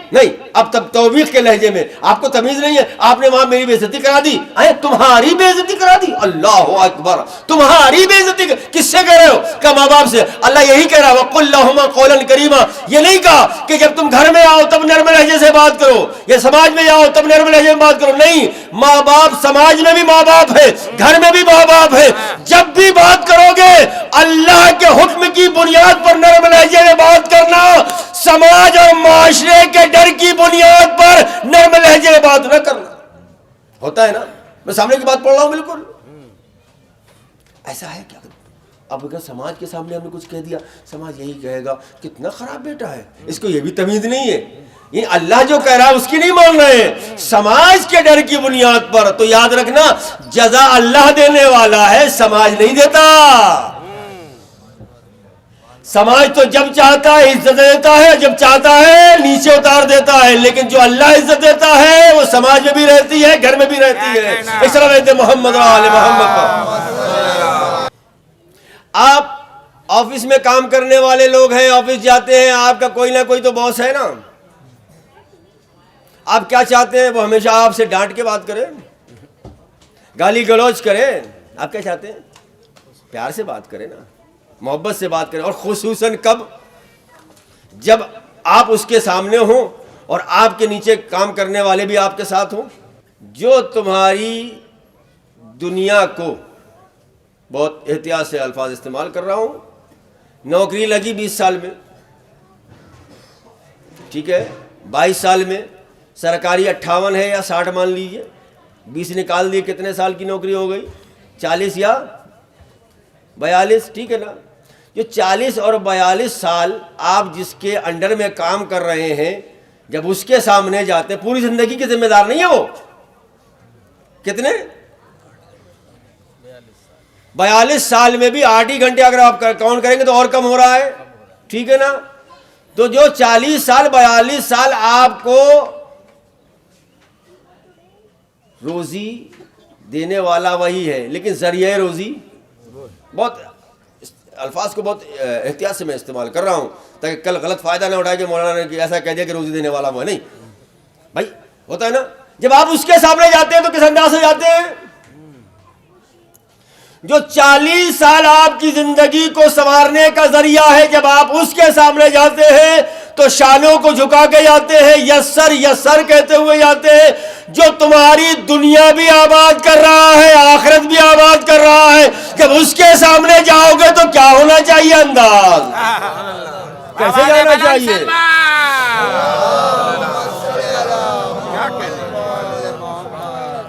اب تب توبیخ کے لہجے میں. آپ کو تمیز نہیں ہے، آپ نے وہاں میری بے عزتی کرا دی. تمہاری بے عزتی کرا دی؟ اللہ اکبر، تمہاری بے عزتی کس سے کہہ رہے ہو؟ کہ ماں باپ سے. اللہ یہی کہہ رہا ہے وَقُلْ لَهُمَا قَوْلًا كَرِيمًا. یہ نہیں کہا کہ جب تم گھر میں آؤ تب نرم لہجے سے بات کرو، یا سماج میں آؤ تب نرم لہجے میں بات کرو. نہیں، ماں باپ سماج میں بھی ماں باپ ہے، گھر میں بھی ماں باپ ہے. جب بھی بات کرو گے اللہ کے حکم کی بنیاد پر نرم لہجے میں بات کرنا، سماج اور معاشرے کے ڈر کی بنیاد پر نرم لہجے میں بات نہ کرنا. ہوتا ہے نا، میں سامنے کی بات پڑھ رہا ہوں، بالکل ایسا ہے. کیا اب اگر سماج کے سامنے ہم نے کچھ کہہ دیا، سماج یہی کہے گا کتنا خراب بیٹا ہے، اس کو یہ بھی تمیز نہیں ہے. یہ اللہ جو کہہ رہا ہے اس کی نہیں مان رہے ہیں، سماج کے ڈر کی بنیاد پر. تو یاد رکھنا جزا اللہ دینے والا ہے، سماج نہیں دیتا. سماج تو جب چاہتا ہے عزت دیتا ہے، جب چاہتا ہے نیچے اتار دیتا ہے. لیکن جو اللہ عزت دیتا ہے وہ سماج میں بھی رہتی ہے، گھر میں بھی رہتی ہے. اس طرح رہتے محمد آل محمد پر. آپ آفس میں کام کرنے والے لوگ ہیں، آفس جاتے ہیں، آپ کا کوئی نہ کوئی تو باس ہے نا. آپ کیا چاہتے ہیں؟ وہ ہمیشہ آپ سے ڈانٹ کے بات کرے، گالی گلوچ کرے. آپ کیا چاہتے ہیں؟ پیار سے بات کرے نا، محبت سے بات کریں. اور خصوصاً کب؟ جب آپ اس کے سامنے ہوں اور آپ کے نیچے کام کرنے والے بھی آپ کے ساتھ ہوں. جو تمہاری دنیا کو، بہت احتیاط سے الفاظ استعمال کر رہا ہوں، نوکری لگی 20 سال میں، ٹھیک ہے، 22 سال میں، سرکاری 58 ہے یا 60 مان لیجئے، 20 نکال دیے، کتنے سال کی نوکری ہو گئی؟ 40 یا 42، ٹھیک ہے نا. جو 40 اور 42 سال آپ جس کے انڈر میں کام کر رہے ہیں، جب اس کے سامنے جاتے ہیں، پوری زندگی کے ذمہ دار نہیں ہے وہ. کتنے؟ 42 سال میں بھی 8 ہی گھنٹے اگر آپ کاؤنٹ کریں گے تو اور کم ہو رہا ہے، ٹھیک ہے نا. تو جو 40 سال 42 سال آپ کو روزی دینے والا وہی ہے، لیکن ذریعہ روزی، بہت الفاظ کو بہت احتیاط سے میں استعمال کر رہا ہوں تاکہ کل غلط فائدہ نہ اٹھائے کہ مولانا نے ایسا کہہ دیا کہ روزی دینے والا وہ نہیں. بھائی ہوتا ہے نا، جب آپ اس کے سامنے جاتے ہیں تو کس انداز سے جاتے ہیں؟ جو 40 سال آپ کی زندگی کو سنوارنے کا ذریعہ ہے، جب آپ اس کے سامنے جاتے ہیں تو شانوں کو جھکا کے جاتے ہیں، یسر یسر کہتے ہوئے جاتے ہیں. جو تمہاری دنیا بھی آباد کر رہا ہے، آخرت بھی آباد کر رہا ہے، جب اس کے سامنے جاؤ گے تو کیا ہونا چاہیے؟ انداز کیسے جانا چاہیے؟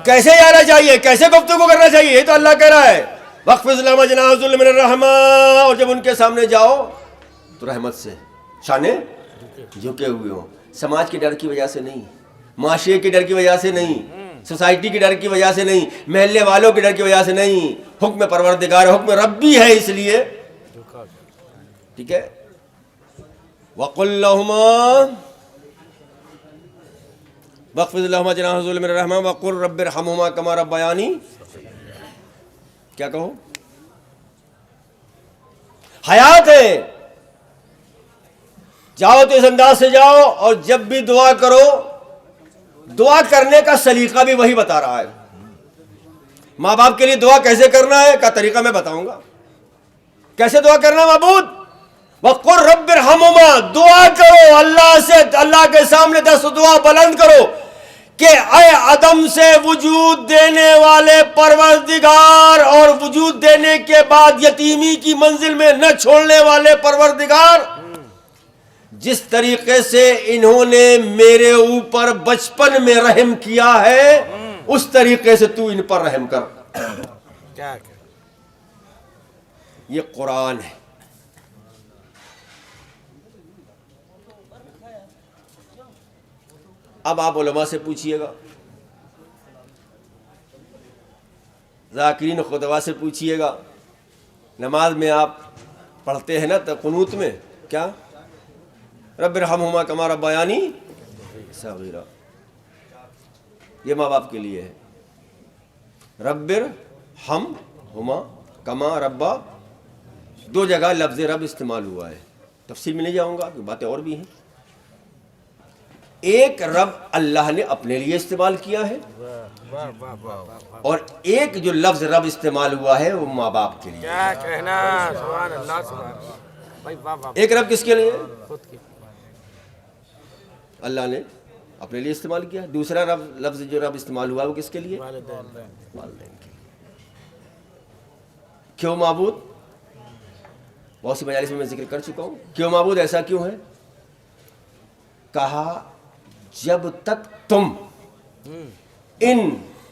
کیسے جانا چاہیے, کیسے گفتگو کرنا چاہیے, یہ تو اللہ کہہ رہا ہے وَاخْفِضْ لَهُمَا جَنَاحَ الذُّلِّ مِنَ الرَّحْمَةِ, اور جب ان کے سامنے جاؤ تو رحمت سے شانے جھکے ہوئے ہوں. سماج کے ڈر کی وجہ سے نہیں, معاشرے کے ڈر کی وجہ سے نہیں, سوسائٹی کے ڈر کی وجہ سے نہیں, محلے والوں کے ڈر کی وجہ سے نہیں, حکم پروردگار حکم ربی ہے اس لیے. ٹھیک ہے, وَقُلْ لَهُمَا وَاخْفِضْ لَهُمَا جَنَاحَ الذُّلِّ مِنَ الرَّحْمَةِ وَقُلْ رَبِّ ارْحَمْهُمَا كَمَا رَبَّيَانِي, کیا کہو, حیات ہے. جاؤ تو اس انداز سے جاؤ, اور جب بھی دعا کرو, دعا کرنے کا سلیقہ بھی وہی بتا رہا ہے. ماں باپ کے لیے دعا کیسے کرنا ہے کا طریقہ میں بتاؤں گا. کیسے دعا کرنا ہے معبود, وَقُلْ رَبِّ ارْحَمْهُمَا, دعا کرو اللہ سے, اللہ کے سامنے 10 دعا بلند کرو کہ اے عدم سے وجود دینے والے پروردگار, اور وجود دینے کے بعد یتیمی کی منزل میں نہ چھوڑنے والے پروردگار, جس طریقے سے انہوں نے میرے اوپر بچپن میں رحم کیا ہے اس طریقے سے تو ان پر رحم کر. کیا یہ قرآن ہے. اب آپ علماء سے پوچھئے گا, ذاکرین خطبہ سے پوچھئے گا, نماز میں آپ پڑھتے ہیں نا قنوت میں کیا, رب ارحمہما کما ربیانی صغیرا, یہ ماں باپ کے لیے ہے. رب ارحمہما کما ربا, 2 جگہ لفظ رب استعمال ہوا ہے, تفصیل میں نہیں جاؤں گا, باتیں اور بھی ہیں. ایک رب اللہ نے اپنے لیے استعمال کیا ہے, اور ایک جو لفظ رب استعمال ہوا ہے وہ ماں باپ کے لیے. کیا کہنا, سبحان اللہ سبحان اللہ بھائی, واہ واہ. ایک رب کس کے لیے, خود کی اللہ نے اپنے لیے استعمال کیا. دوسرا لفظ جو رب استعمال ہوا وہ کس کے لیے, والدین کے لیے. کیوں معبود, بہت سی مجالس میں ذکر کر چکا ہوں, کیوں معبود, ایسا کیوں ہے. کہا جب تک تم ان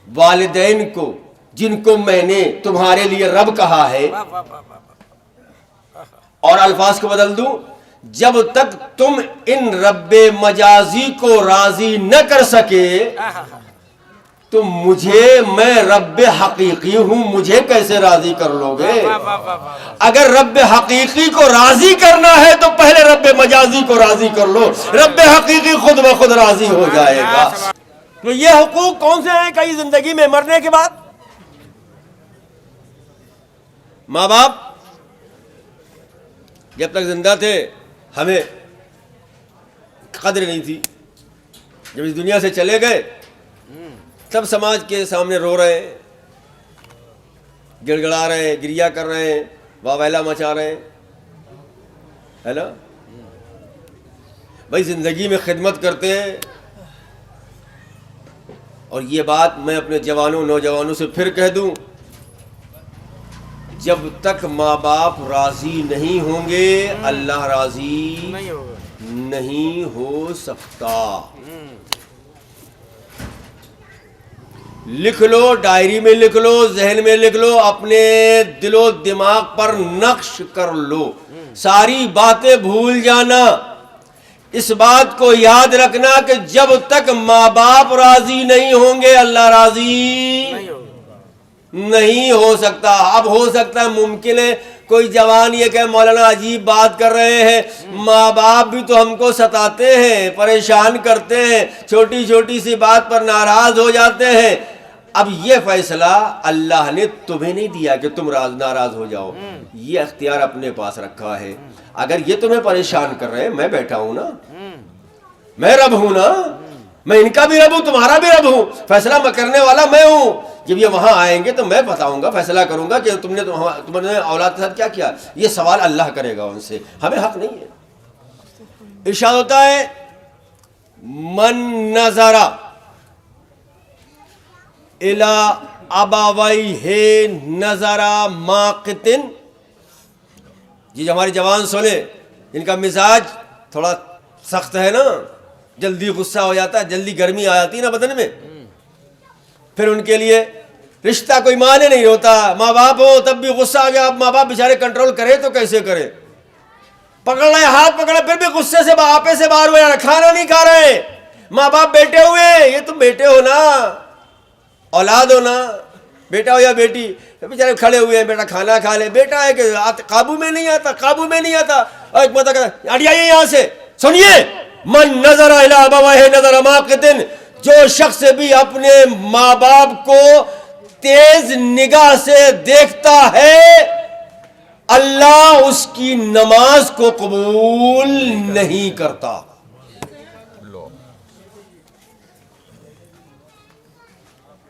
والدین کو جن کو میں نے تمہارے لیے رب کہا ہے, اور الفاظ کو بدل دوں, جب تک تم ان رب مجازی کو راضی نہ کر سکے تو میں رب حقیقی ہوں, مجھے کیسے راضی کر لو گے. اگر رب حقیقی کو راضی کرنا ہے تو پہلے رب مجازی کو راضی کر لو, رب حقیقی خود بخود راضی ہو جائے گا. تو یہ حقوق کون سے ہیں کئی زندگی میں مرنے کے بعد. ماں باپ جب تک زندہ تھے ہمیں قدر نہیں تھی, جب اس دنیا سے چلے گئے تب سماج کے سامنے رو رہے ہیں, گڑ گڑا رہے ہیں, گریا کر رہے ہیں, واویلا مچا رہے ہیں, ہے نا بھائی. زندگی میں خدمت کرتے ہیں, اور یہ بات میں اپنے نوجوانوں سے پھر کہہ دوں, جب تک ماں باپ راضی نہیں ہوں گے اللہ راضی نہیں ہو سکتا. لکھ لو, ڈائری میں لکھ لو, ذہن میں لکھ لو, اپنے دل و دماغ پر نقش کر لو, ساری باتیں بھول جانا. اس بات کو یاد رکھنا کہ جب تک ماں باپ راضی نہیں ہوں گے اللہ راضی نہیں ہو سکتا. اب ہو سکتا ہے, ممکن ہے کوئی جوان یہ کہ مولانا عجیب بات کر رہے ہیں, ماں باپ بھی تو ہم کو ستاتے ہیں, پریشان کرتے ہیں, چھوٹی چھوٹی سی بات پر ناراض ہو جاتے ہیں. اب یہ فیصلہ اللہ نے تمہیں نہیں دیا کہ تم ناراض ہو جاؤ, یہ اختیار اپنے پاس رکھا ہے. اگر یہ تمہیں پریشان کر رہے ہیں, میں بیٹھا ہوں نا, میں رب ہوں نا, میں ان کا بھی رب ہوں, تمہارا بھی رب ہوں, فیصلہ میں کرنے والا میں ہوں. جب یہ وہاں آئیں گے تو میں بتاؤں گا, فیصلہ کروں گا کہ تم نے اولاد کے ساتھ کیا کیا. یہ سوال اللہ کرے گا ان سے, ہمیں حق نہیں ہے. ارشاد ہوتا ہے من نظر الی ابویہ نظر ماقت. یہ جو ہماری جوان سنے, ان کا مزاج تھوڑا سخت ہے نا, جلدی غصہ ہو جاتا ہے, جلدی گرمی آ جاتی ہے نا بدن میں, پھر ان کے لیے رشتہ کوئی معنی نہیں ہوتا. ماں باپ ہو تب بھی غصہ آ گیا, اب ماں باپ بیچارے کنٹرول کرے تو کیسے کرے, پکڑ رہے ہاتھ پکڑے پھر بھی غصے سے آپے سے باہر ہوئے, کھانا نہیں کھا رہے. ماں باپ بیٹے ہوئے, یہ تم بیٹے ہو نا, اولاد ہو نا, بیٹا ہو یا بیٹی, بیچارے کھڑے ہوئے ہیں, بیٹا کھانا کھا لے. بیٹا ہے کہ قابو میں نہیں آتا, قابو میں نہیں آتا. اور ایک مطلب اڑ جائیے یہاں سے, سنیے, من نظر الی ابویہ نظر ماقت, جو شخص بھی اپنے ماں باپ کو تیز نگاہ سے دیکھتا ہے اللہ اس کی نماز کو قبول نہیں کرتا.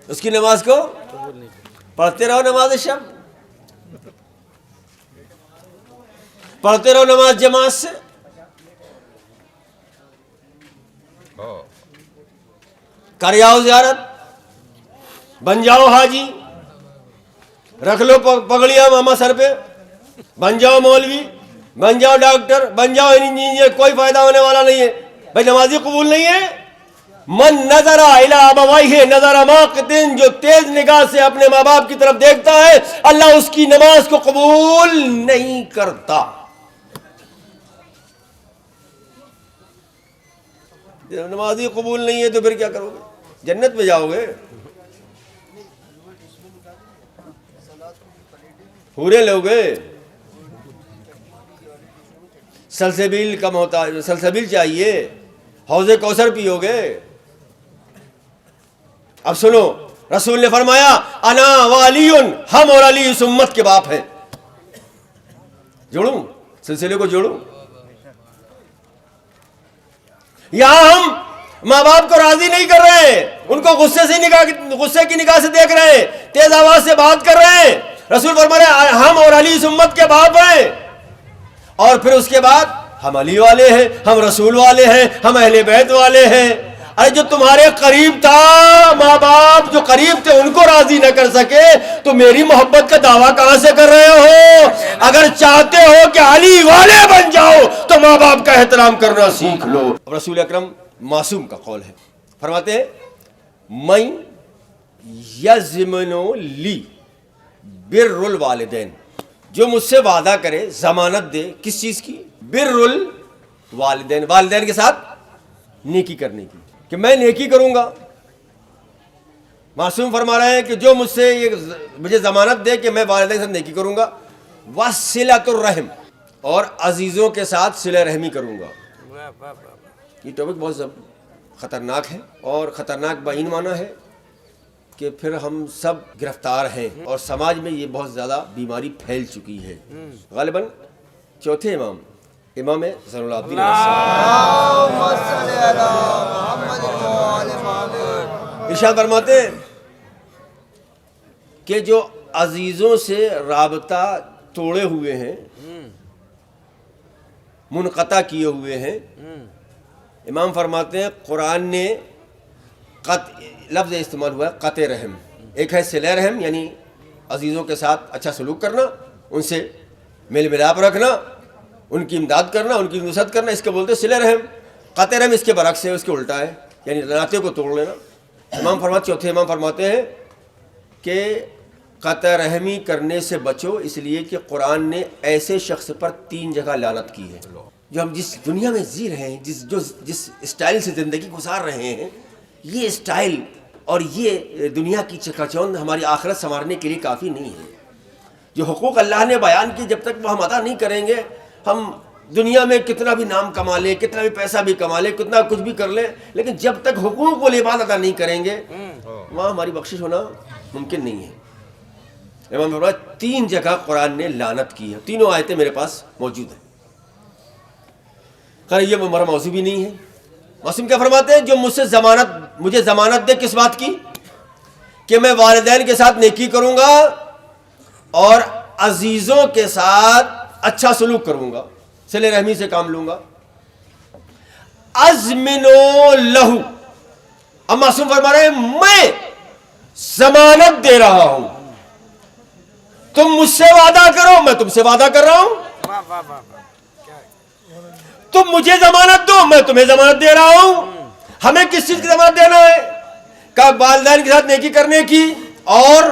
اس کی نماز کو پڑھتے رہو, نماز شب پڑھتے رہو, نماز جماعت سے. کر آؤ زیارت, بن جاؤ حاجی, رکھ لو پگڑیا ماما سر پہ, بن جاؤ مولوی, بن جاؤ ڈاکٹر, بن جاؤ انجینئر, کوئی فائدہ ہونے والا نہیں ہے بھائی, نمازی قبول نہیں ہے. من نظر الی ابویہ نظر ماقت, جو تیز نگاہ سے اپنے ماں باپ کی طرف دیکھتا ہے اللہ اس کی نماز کو قبول نہیں کرتا. جب نمازی قبول نہیں ہے تو پھر کیا کرو گے, جنت میں جاؤ گے, حوریں لوگے, سلسبیل کم ہوتا ہے, سلسبیل چاہیے, حوض کوثر پیو گے. اب سنو, رسول نے فرمایا انا وعلی, ہم اور علی اس امت کے باپ ہیں. جوڑوں سلسلے کو, جوڑوں. یہاں ہم ماں باپ کو راضی نہیں کر رہے, ان کو غصے کی نگاہ سے دیکھ رہے ہیں, تیز آواز سے بات کر رہے ہیں. رسول فرما رہے ہم اور علی اس امت کے باپ ہیں. اور پھر اس کے بعد ہم علی والے ہیں, ہم رسول والے ہیں, ہم اہل بیت والے ہیں. ارے جو تمہارے قریب تھا, ماں باپ جو قریب تھے ان کو راضی نہ کر سکے تو میری محبت کا دعویٰ کہاں سے کر رہے ہو؟ اگر چاہتے ہو کہ علی والے بن جاؤ تو ماں باپ کا احترام کرنا سیکھ لو. رسول اکرم معصوم کا قول ہے, فرماتے ہیں من یضمن لی بر الوالدین, جو مجھ سے وعدہ کرے, ضمانت دے, کس چیز کی؟ بر الوالدین, والدین کے ساتھ نیکی کرنے کی, کہ میں نیکی کروں گا. معصوم فرما رہے ہیں کہ جو مجھ سے مجھے ضمانت دے کہ میں والدین کے ساتھ نیکی کروں گا, وصلۃ الرحم, اور عزیزوں کے ساتھ صلہ رحمی کروں گا. یہ ٹاپک بہت خطرناک ہے, اور خطرناک بعین معنی ہے کہ پھر ہم سب گرفتار ہیں, اور سماج میں یہ بہت زیادہ بیماری پھیل چکی ہے. غالباً چوتھے امام زین العابدین ارشاد فرماتے ہیں کہ جو عزیزوں سے رابطہ توڑے ہوئے ہیں, منقطع کیے ہوئے ہیں, امام فرماتے ہیں قرآن نے لفظ استعمال ہوا ہے قطع رحم. ایک ہے صلہ رحم, یعنی عزیزوں کے ساتھ اچھا سلوک کرنا, ان سے میل ملاپ رکھنا, ان کی امداد کرنا, ان کی نصرت کرنا, اس کو بولتے ہیں صلہ رحم. قطع رحم اس کے برعکس ہے, اس کے الٹا ہے, یعنی ناطے کو توڑ لینا. چوتھے امام فرماتے ہیں کہ قطع رحمی کرنے سے بچو, اس لیے کہ قرآن نے ایسے شخص پر 3 جگہ لعنت کی ہے. جو ہم جس دنیا میں جی رہے ہیں, جس اسٹائل سے زندگی گزار رہے ہیں, یہ اسٹائل اور یہ دنیا کی چکاچوند ہماری آخرت سنوارنے کے لیے کافی نہیں ہے. جو حقوق اللہ نے بیان کی جب تک وہ ہم ادا نہیں کریں گے, ہم دنیا میں کتنا بھی نام کما لیں, کتنا بھی پیسہ بھی کما لیں, کتنا کچھ بھی کر لیں, لیکن جب تک حقوق و لباس ادا نہیں کریں گے وہاں ہماری بخشش ہونا ممکن نہیں ہے. امام فرمایا 3 جگہ قرآن نے لعنت کی ہے. تینوں آیتیں میرے پاس موجود ہیں. خیر یہ ہمارا موضوع بھی نہیں ہے. معصوم کیا فرماتے ہیں؟ جو مجھے ضمانت دے, کس بات کی؟ کہ میں والدین کے ساتھ نیکی کروں گا اور عزیزوں کے ساتھ اچھا سلوک کروں گا, صلہ رحمی سے کام لوں گا. ازمنو لہو, اب معصوم فرما رہے ہیں میں ضمانت دے رہا ہوں, تم مجھ سے وعدہ کرو, میں تم سے وعدہ کر رہا ہوں. تم مجھے ضمانت دو, میں تمہیں ضمانت دے رہا ہوں. ہمیں کس چیز کی ضمانت دینا ہے؟ کہ کہ والدین کے ساتھ نیکی کرنے کی اور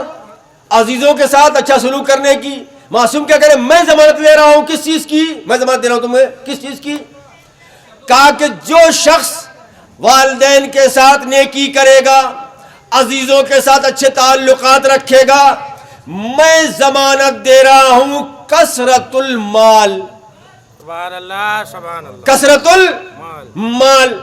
عزیزوں کے ساتھ اچھا سلوک کرنے کی. معصوم کیا کرے؟ میں ضمانت لے رہا ہوں. کس چیز کی میں ضمانت دے رہا ہوں تمہیں؟ کس چیز کی؟ کہا کہ جو شخص والدین کے ساتھ نیکی کرے گا، عزیزوں کے ساتھ اچھے تعلقات رکھے گا، میں ضمانت دے رہا ہوں کثرت المال. سبحان اللہ سبحان اللہ. کثرت المال،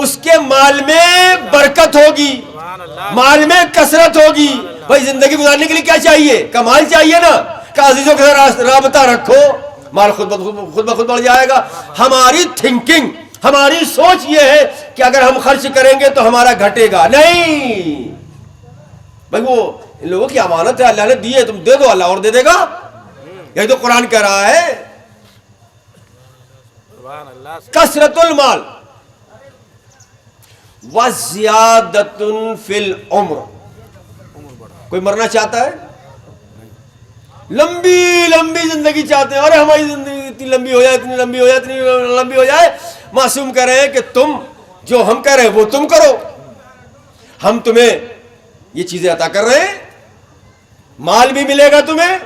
اس کے مال میں برکت ہوگی، سبحان اللہ. مال میں کثرت ہوگی. بھائی زندگی گزارنے کے لیے کیا چاہیے؟ کمال چاہیے نا. کہ عزیزوں کے ساتھ رابطہ رکھو، مال خود بخود بڑھ جائے گا. ہماری تھنکنگ، ہماری سوچ یہ ہے کہ اگر ہم خرچ کریں گے تو ہمارا گھٹے گا. نہیں بھائی، وہ ان لوگوں کی امانت ہے، اللہ نے دی ہے، تم دے دو، اللہ اور دے دے گا. یہی تو قرآن کہہ رہا ہے سبحان اللہ. کثرت المال وزیادۃ فی العمر. کوئی مرنا چاہتا ہے؟ لمبی لمبی زندگی چاہتے ہیں. ارے ہماری زندگی اتنی لمبی ہو جائے، اتنی لمبی ہو جائے، اتنی لمبی ہو جائے. معصوم کہہ رہے ہیں کہ تم جو ہم کہہ رہے ہیں وہ تم کرو. ہم تمہیں یہ چیزیں عطا کر رہے ہیں، مال بھی ملے گا تمہیں،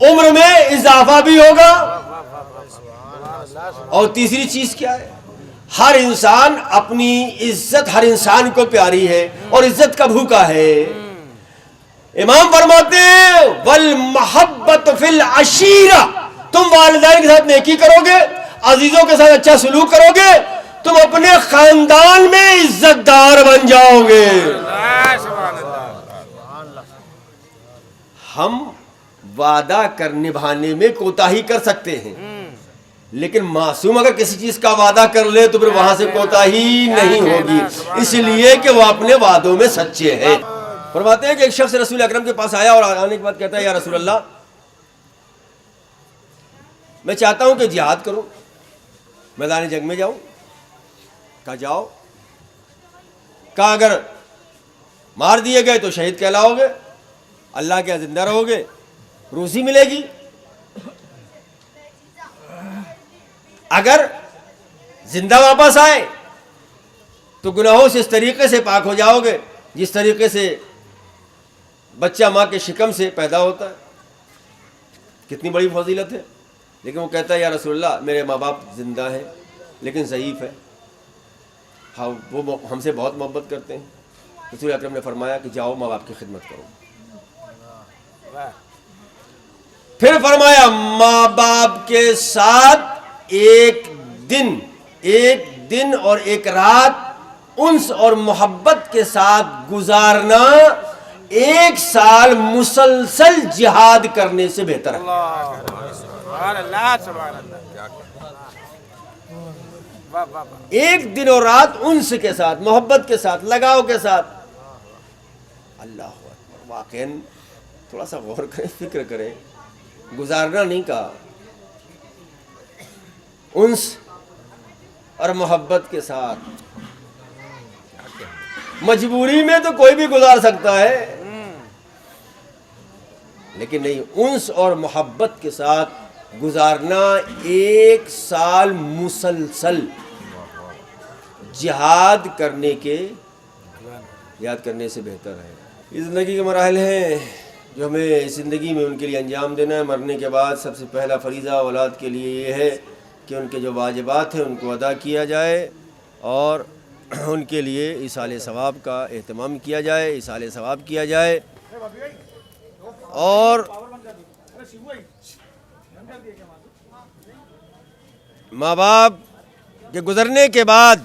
عمر میں اضافہ بھی ہوگا. اور تیسری چیز کیا ہے؟ ہر انسان اپنی عزت ہر انسان کو پیاری ہے اور عزت کا بھوکا ہے. امام فرماتے ہیں والمحبت فی العشیرہ. تم والدین کے ساتھ نیکی کرو گے، عزیزوں کے ساتھ اچھا سلوک کرو گے، تم اپنے خاندان میں عزت دار بن جاؤ گے. سبحان اللہ. ہم وعدہ کر نبھانے میں کوتاہی کر سکتے ہیں، لیکن معصوم اگر کسی چیز کا وعدہ کر لے تو پھر وہاں سے کوتاہی نہیں ہوگی، اس لیے کہ وہ اپنے وعدوں میں سچے ہیں. فرماتے ہیں کہ ایک شخص رسول اکرم کے پاس آیا اور آنے کے بعد کہتا ہے یا رسول اللہ، میں چاہتا ہوں کہ جہاد کروں، میدان جنگ میں جاؤں. کہا جاؤ. کہا اگر مار دیے گئے تو شہید کہلاؤ گے، اللہ کے زندہ رہو گے، روزی ملے گی. اگر زندہ واپس آئے تو گناہوں سے اس طریقے سے پاک ہو جاؤ گے جس طریقے سے بچہ ماں کے شکم سے پیدا ہوتا ہے. کتنی بڑی فضیلت ہے. لیکن وہ کہتا ہے یا رسول اللہ میرے ماں باپ زندہ ہیں لیکن ضعیف ہے، ہاں وہ ہم سے بہت محبت کرتے ہیں. رسول اکرم نے فرمایا کہ جاؤ ماں باپ کی خدمت کرو. پھر فرمایا ماں باپ کے ساتھ ایک دن اور ایک رات انس اور محبت کے ساتھ گزارنا 1 سال مسلسل جہاد کرنے سے بہتر ہے. سبحان اللہ سبحان اللہ. واہ واہ واہ. 1 دن اور رات انس کے ساتھ، محبت کے ساتھ، لگاؤ کے ساتھ. اللہ اکبر. واقعاً تھوڑا سا غور کریں، فکر کریں. گزارنا نہیں کہا، انس اور محبت کے ساتھ. مجبوری میں تو کوئی بھی گزار سکتا ہے، لیکن نہیں، انس اور محبت کے ساتھ گزارنا 1 سال مسلسل جہاد کرنے کے یاد کرنے سے بہتر ہے. یہ زندگی کے مراحل ہیں جو ہمیں اس زندگی میں ان کے لیے انجام دینا ہے. مرنے کے بعد سب سے پہلا فریضہ اولاد کے لیے یہ ہے کہ ان کے جو واجبات ہیں ان کو ادا کیا جائے اور ان کے لیے ایصال ثواب کا اہتمام کیا جائے، ایصال ثواب کیا جائے. اور ماں باپ کے گزرنے کے بعد،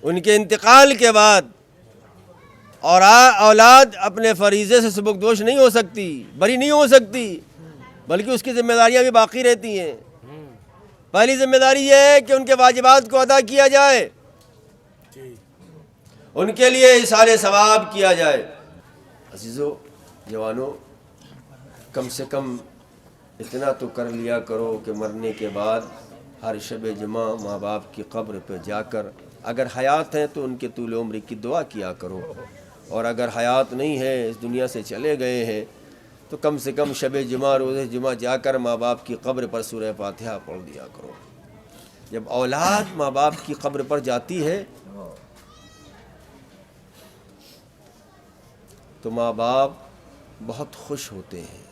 ان کے انتقال کے بعد اور اولاد اپنے فریضے سے سبکدوش نہیں ہو سکتی، بری نہیں ہو سکتی، بلکہ اس کی ذمہ داریاں بھی باقی رہتی ہیں. پہلی ذمہ داری یہ ہے کہ ان کے واجبات کو ادا کیا جائے، ان کے لیے ایصال ثواب کیا جائے. عزیزو جوانو، کم سے کم اتنا تو کر لیا کرو کہ مرنے کے بعد ہر شب جمعہ ماں باپ کی قبر پہ جا کر اگر حیات ہیں تو ان کے طول عمر کی دعا کیا کرو، اور اگر حیات نہیں ہے، اس دنیا سے چلے گئے ہیں، تو کم سے کم شب جمعہ روز جمعہ جا کر ماں باپ کی قبر پر سورہ فاتحہ پڑھ دیا کرو. جب اولاد ماں باپ کی قبر پر جاتی ہے تو ماں باپ بہت خوش ہوتے ہیں،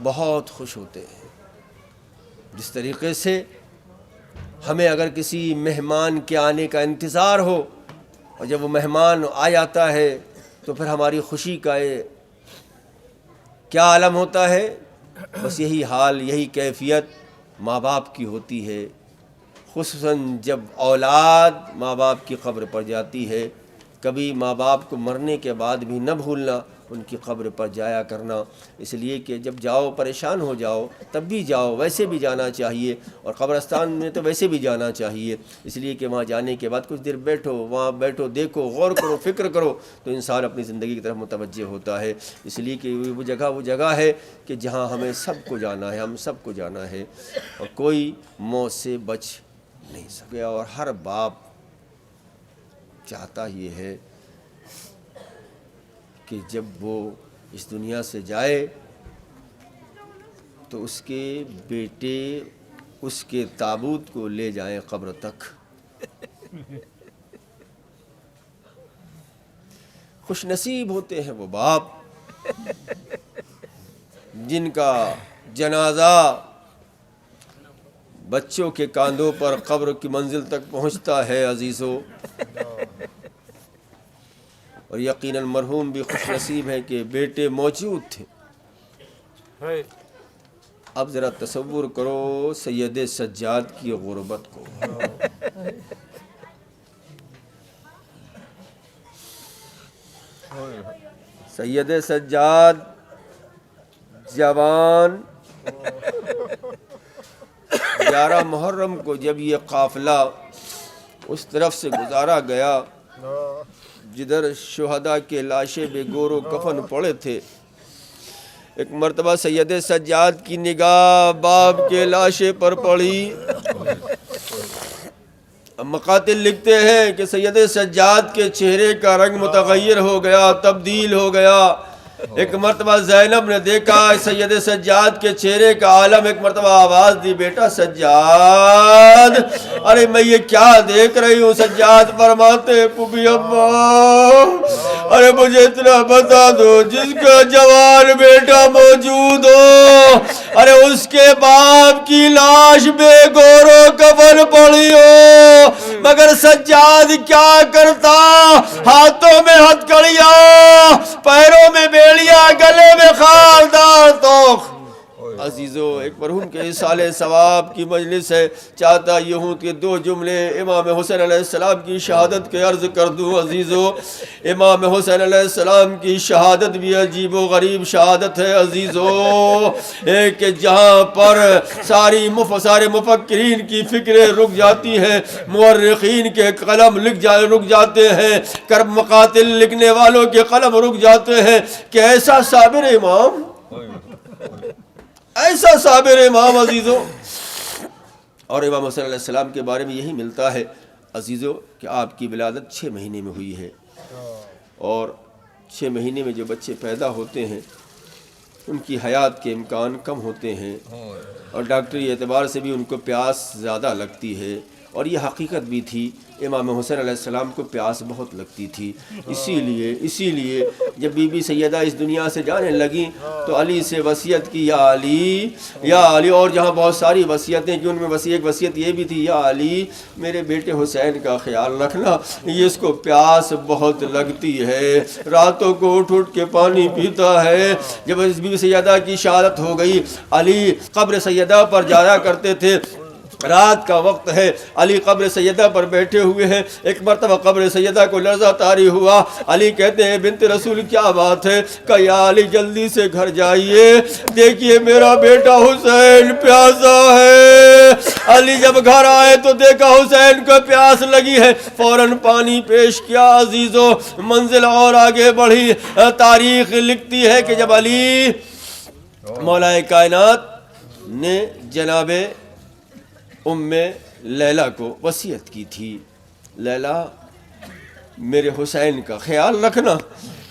بہت خوش ہوتے ہیں۔ جس طریقے سے ہمیں اگر کسی مہمان کے آنے کا انتظار ہو اور جب وہ مہمان آ جاتا ہے تو پھر ہماری خوشی کا کیا عالم ہوتا ہے، بس یہی حال، یہی کیفیت ماں باپ کی ہوتی ہے، خصوصاً جب اولاد ماں باپ کی قبر پر جاتی ہے۔ کبھی ماں باپ کو مرنے کے بعد بھی نہ بھولنا ان کی قبر پر جایا کرنا، اس لیے کہ جب جاؤ پریشان ہو جاؤ تب بھی جاؤ، ویسے بھی جانا چاہیے، اور قبرستان میں تو ویسے بھی جانا چاہیے، اس لیے کہ وہاں جانے کے بعد کچھ دیر بیٹھو، وہاں بیٹھو، دیکھو، غور کرو، فکر کرو، تو انسان اپنی زندگی کی طرف متوجہ ہوتا ہے۔ اس لیے کہ وہ جگہ ہے کہ جہاں ہمیں سب کو جانا ہے، ہم سب کو جانا ہے، اور کوئی موت سے بچ نہیں سکے۔ اور ہر باپ چاہتا یہ ہے کہ جب وہ اس دنیا سے جائے تو اس کے بیٹے اس کے تابوت کو لے جائیں قبر تک۔ خوش نصیب ہوتے ہیں وہ باپ جن کا جنازہ بچوں کے کاندھوں پر قبر کی منزل تک پہنچتا ہے عزیزو، اور یقیناً مرحوم بھی خوش نصیب ہیں کہ بیٹے موجود تھے۔ اب ذرا تصور کرو سید سجاد کی غربت کو۔ سید سجاد جوان 11 محرم کو جب یہ قافلہ اس طرف سے گزارا گیا جدھر شہداء کے لاشیں بے گور و کفن پڑے تھے، ایک مرتبہ سید سجاد کی نگاہ باپ کے لاشیں پر پڑی۔ مقاتل لکھتے ہیں کہ سید سجاد کے چہرے کا رنگ متغیر ہو گیا، تبدیل ہو گیا۔ ایک مرتبہ زینب نے دیکھا سید سجاد کے چہرے کا عالم، ایک مرتبہ آواز دی، بیٹا سجاد، ارے میں یہ کیا دیکھ رہی ہوں؟ سجاد فرماتے، پوپھی ابا، ارے مجھے اتنا بتا دو، جس کا جوان بیٹا موجود ہو، ارے اس کے باپ کی لاش بے گور و کفن پڑی ہو، مگر سجاد کیا کرتا؟ ہاتھوں میں ہتھکڑیاں، پیروں میں بیڑیاں، گلے میں خالدار توخ۔ عزیزو، ایک مرحوم کے اصال ثواب کی مجلس ہے، چاہتا یہ ہوں کہ 2 جملے امام حسین علیہ السلام کی شہادت کے عرض کر دوں۔ عزیزو، امام حسین علیہ السلام کی شہادت بھی عجیب و غریب شہادت ہے عزیزو، کہ جہاں پر سارے مفکرین کی فکریں رک جاتی ہیں، مورخین کے قلم رک جاتے ہیں، کرب مقاتل لکھنے والوں کے قلم رک جاتے ہیں، کہ ایسا صابر امام، ایسا صابر امام عزیزو۔ اور امام حسین علیہ السلام کے بارے میں یہی ملتا ہے عزیزو کہ آپ کی ولادت 6 مہینے میں ہوئی ہے، اور 6 مہینے میں جو بچے پیدا ہوتے ہیں ان کی حیات کے امکان کم ہوتے ہیں، اور ڈاکٹری اعتبار سے بھی ان کو پیاس زیادہ لگتی ہے، اور یہ حقیقت بھی تھی، امام حسین علیہ السلام کو پیاس بہت لگتی تھی۔ اسی لیے جب بی بی سیدہ اس دنیا سے جانے لگیں تو علی سے وصیت کی، یا علی، اور جہاں بہت ساری وصیتیں کی ان میں ایک وصیت یہ بھی تھی، یا علی میرے بیٹے حسین کا خیال رکھنا، یہ اس کو پیاس بہت لگتی ہے، راتوں کو اٹھ کے پانی پیتا ہے۔ جب اس بی بی سیدہ کی شہادت ہو گئی، علی قبر سیدہ پر جایا کرتے تھے، رات کا وقت ہے، علی قبر سیدہ پر بیٹھے ہوئے ہیں، ایک مرتبہ قبر سیدہ کو لرزہ طاری ہوا، علی کہتے ہیں بنت رسول کیا بات ہے؟ کہ یا علی جلدی سے گھر جائیے، دیکھیے میرا بیٹا حسین پیاسا ہے۔ علی جب گھر آئے تو دیکھا حسین کو پیاس لگی ہے، فوراً پانی پیش کیا۔ عزیزو، منزل اور آگے بڑھی، تاریخ لکھتی ہے کہ جب علی مولا کائنات نے جناب ام لیلہ کو وصیت کی تھی، لیلہ میرے حسین کا خیال رکھنا،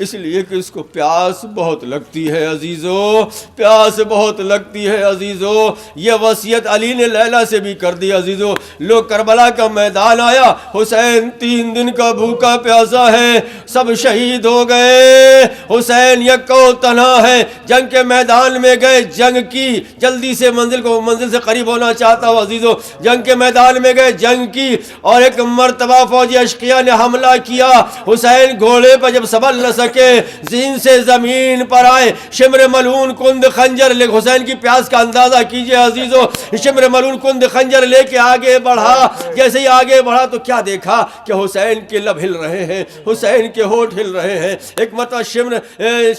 اس لیے کہ اس کو پیاس بہت لگتی ہے عزیزو، پیاس بہت لگتی ہے عزیزو۔ یہ وصیت علی نے لیلا سے بھی کر دی عزیزو۔ لوگ کربلا کا میدان آیا، حسین 3 دن کا بھوکا پیاسا ہے، سب شہید ہو گئے، حسین یکو تنہا ہے۔ جنگ کے میدان میں گئے، جنگ کی، جلدی سے منزل سے قریب ہونا چاہتا ہوں عزیزو۔ جنگ کے میدان میں گئے، جنگ کی، اور ایک مرتبہ فوجی اشقیاء نے حملہ کیا۔ حسین گھوڑے پر جب سنبھل نہ سکے، زین سے زمین پر آئے، شمر ملعون کند خنجر لے، حسین کی پیاس کا اندازہ کیجئے عزیزو۔ شمر ملعون کند خنجر لے کے آگے بڑھا، جیسے ہی آگے بڑھا تو کیا دیکھا کہ حسین کے لب ہل رہے ہیں، حسین کے ہونٹ ہل رہے ہیں۔ ایک مرتبہ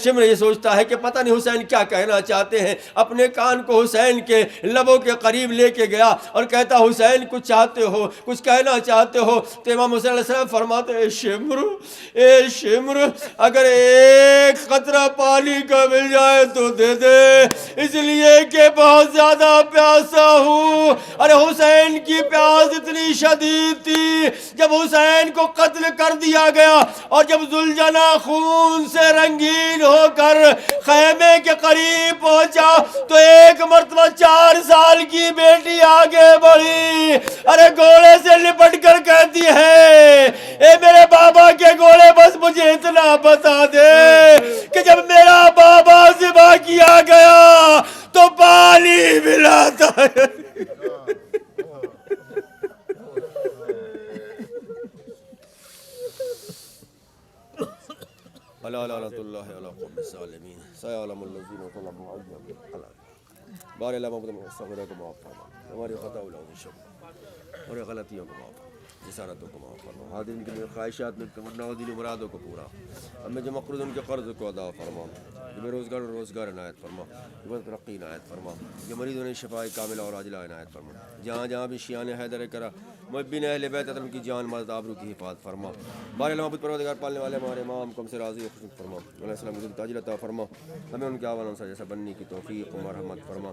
شمر یہ سوچتا ہے کہ پتہ نہیں حسین کیا کہنا چاہتے ہیں، اپنے کان کو حسین کے لبوں کے قریب لے کے گیا اور کہتا حسین کچھ چاہتے ہو، کچھ کہنا چاہتے ہو؟ تو امام حسین علیہ السلام فرماتے اے شمر اگر ایک قطرہ پانی کا مل جائے تو دے دے، اس لیے کہ بہت زیادہ پیاسا ہوں۔ ارے حسین کی پیاس اتنی شدید تھی، جب حسین کو قتل کر دیا گیا اور جب ذوالجنا خون سے رنگین ہو کر خیمے کے قریب پہنچا تو ایک مرتبہ 4 سال کی بیٹی آگے بڑھی، ارے گھوڑے سے لپٹ کر کہتی ہے اے میرے بابا کے گھوڑے، بس مجھے اتنا بتا دے کہ جب میرا بابا ذبح کیا گیا تو پانی ملا تھا۔ اللہ لعنت اللہ علی قوم الظالمین سیعلم الذین ظلموا ایہ منقلب۔ بار اللہ محمد صغیرہ کو معاف فرما، ہماری خطا اور غلطیوں کو معاف فرما، جسارتوں کو معاف فرما، حاضرین کی خواہشات میں تمناؤں دلی مرادوں کو پورا، ہمیں جو مقروض ان کے قرض کو ادا فرما، جو بے روزگار عنایت فرما، جو ترقی عنایت فرما، جو مریضوں نے شفاء کاملہ اور عاجلہ عنایت فرما، جہاں جہاں بھی شیعان حیدر کرا محبین اہل بیت اکرم کی جان مال آبرو کی حفاظت فرما۔ بار محبت پروردگار پالنے والے ہمارے امام کو ہم سے راضی و خوش فرما، علیہ السلام کی تاج عطا فرما، ہمیں ان کے آوان انصار جیسا بننے کی توفیق و مرحمت فرما۔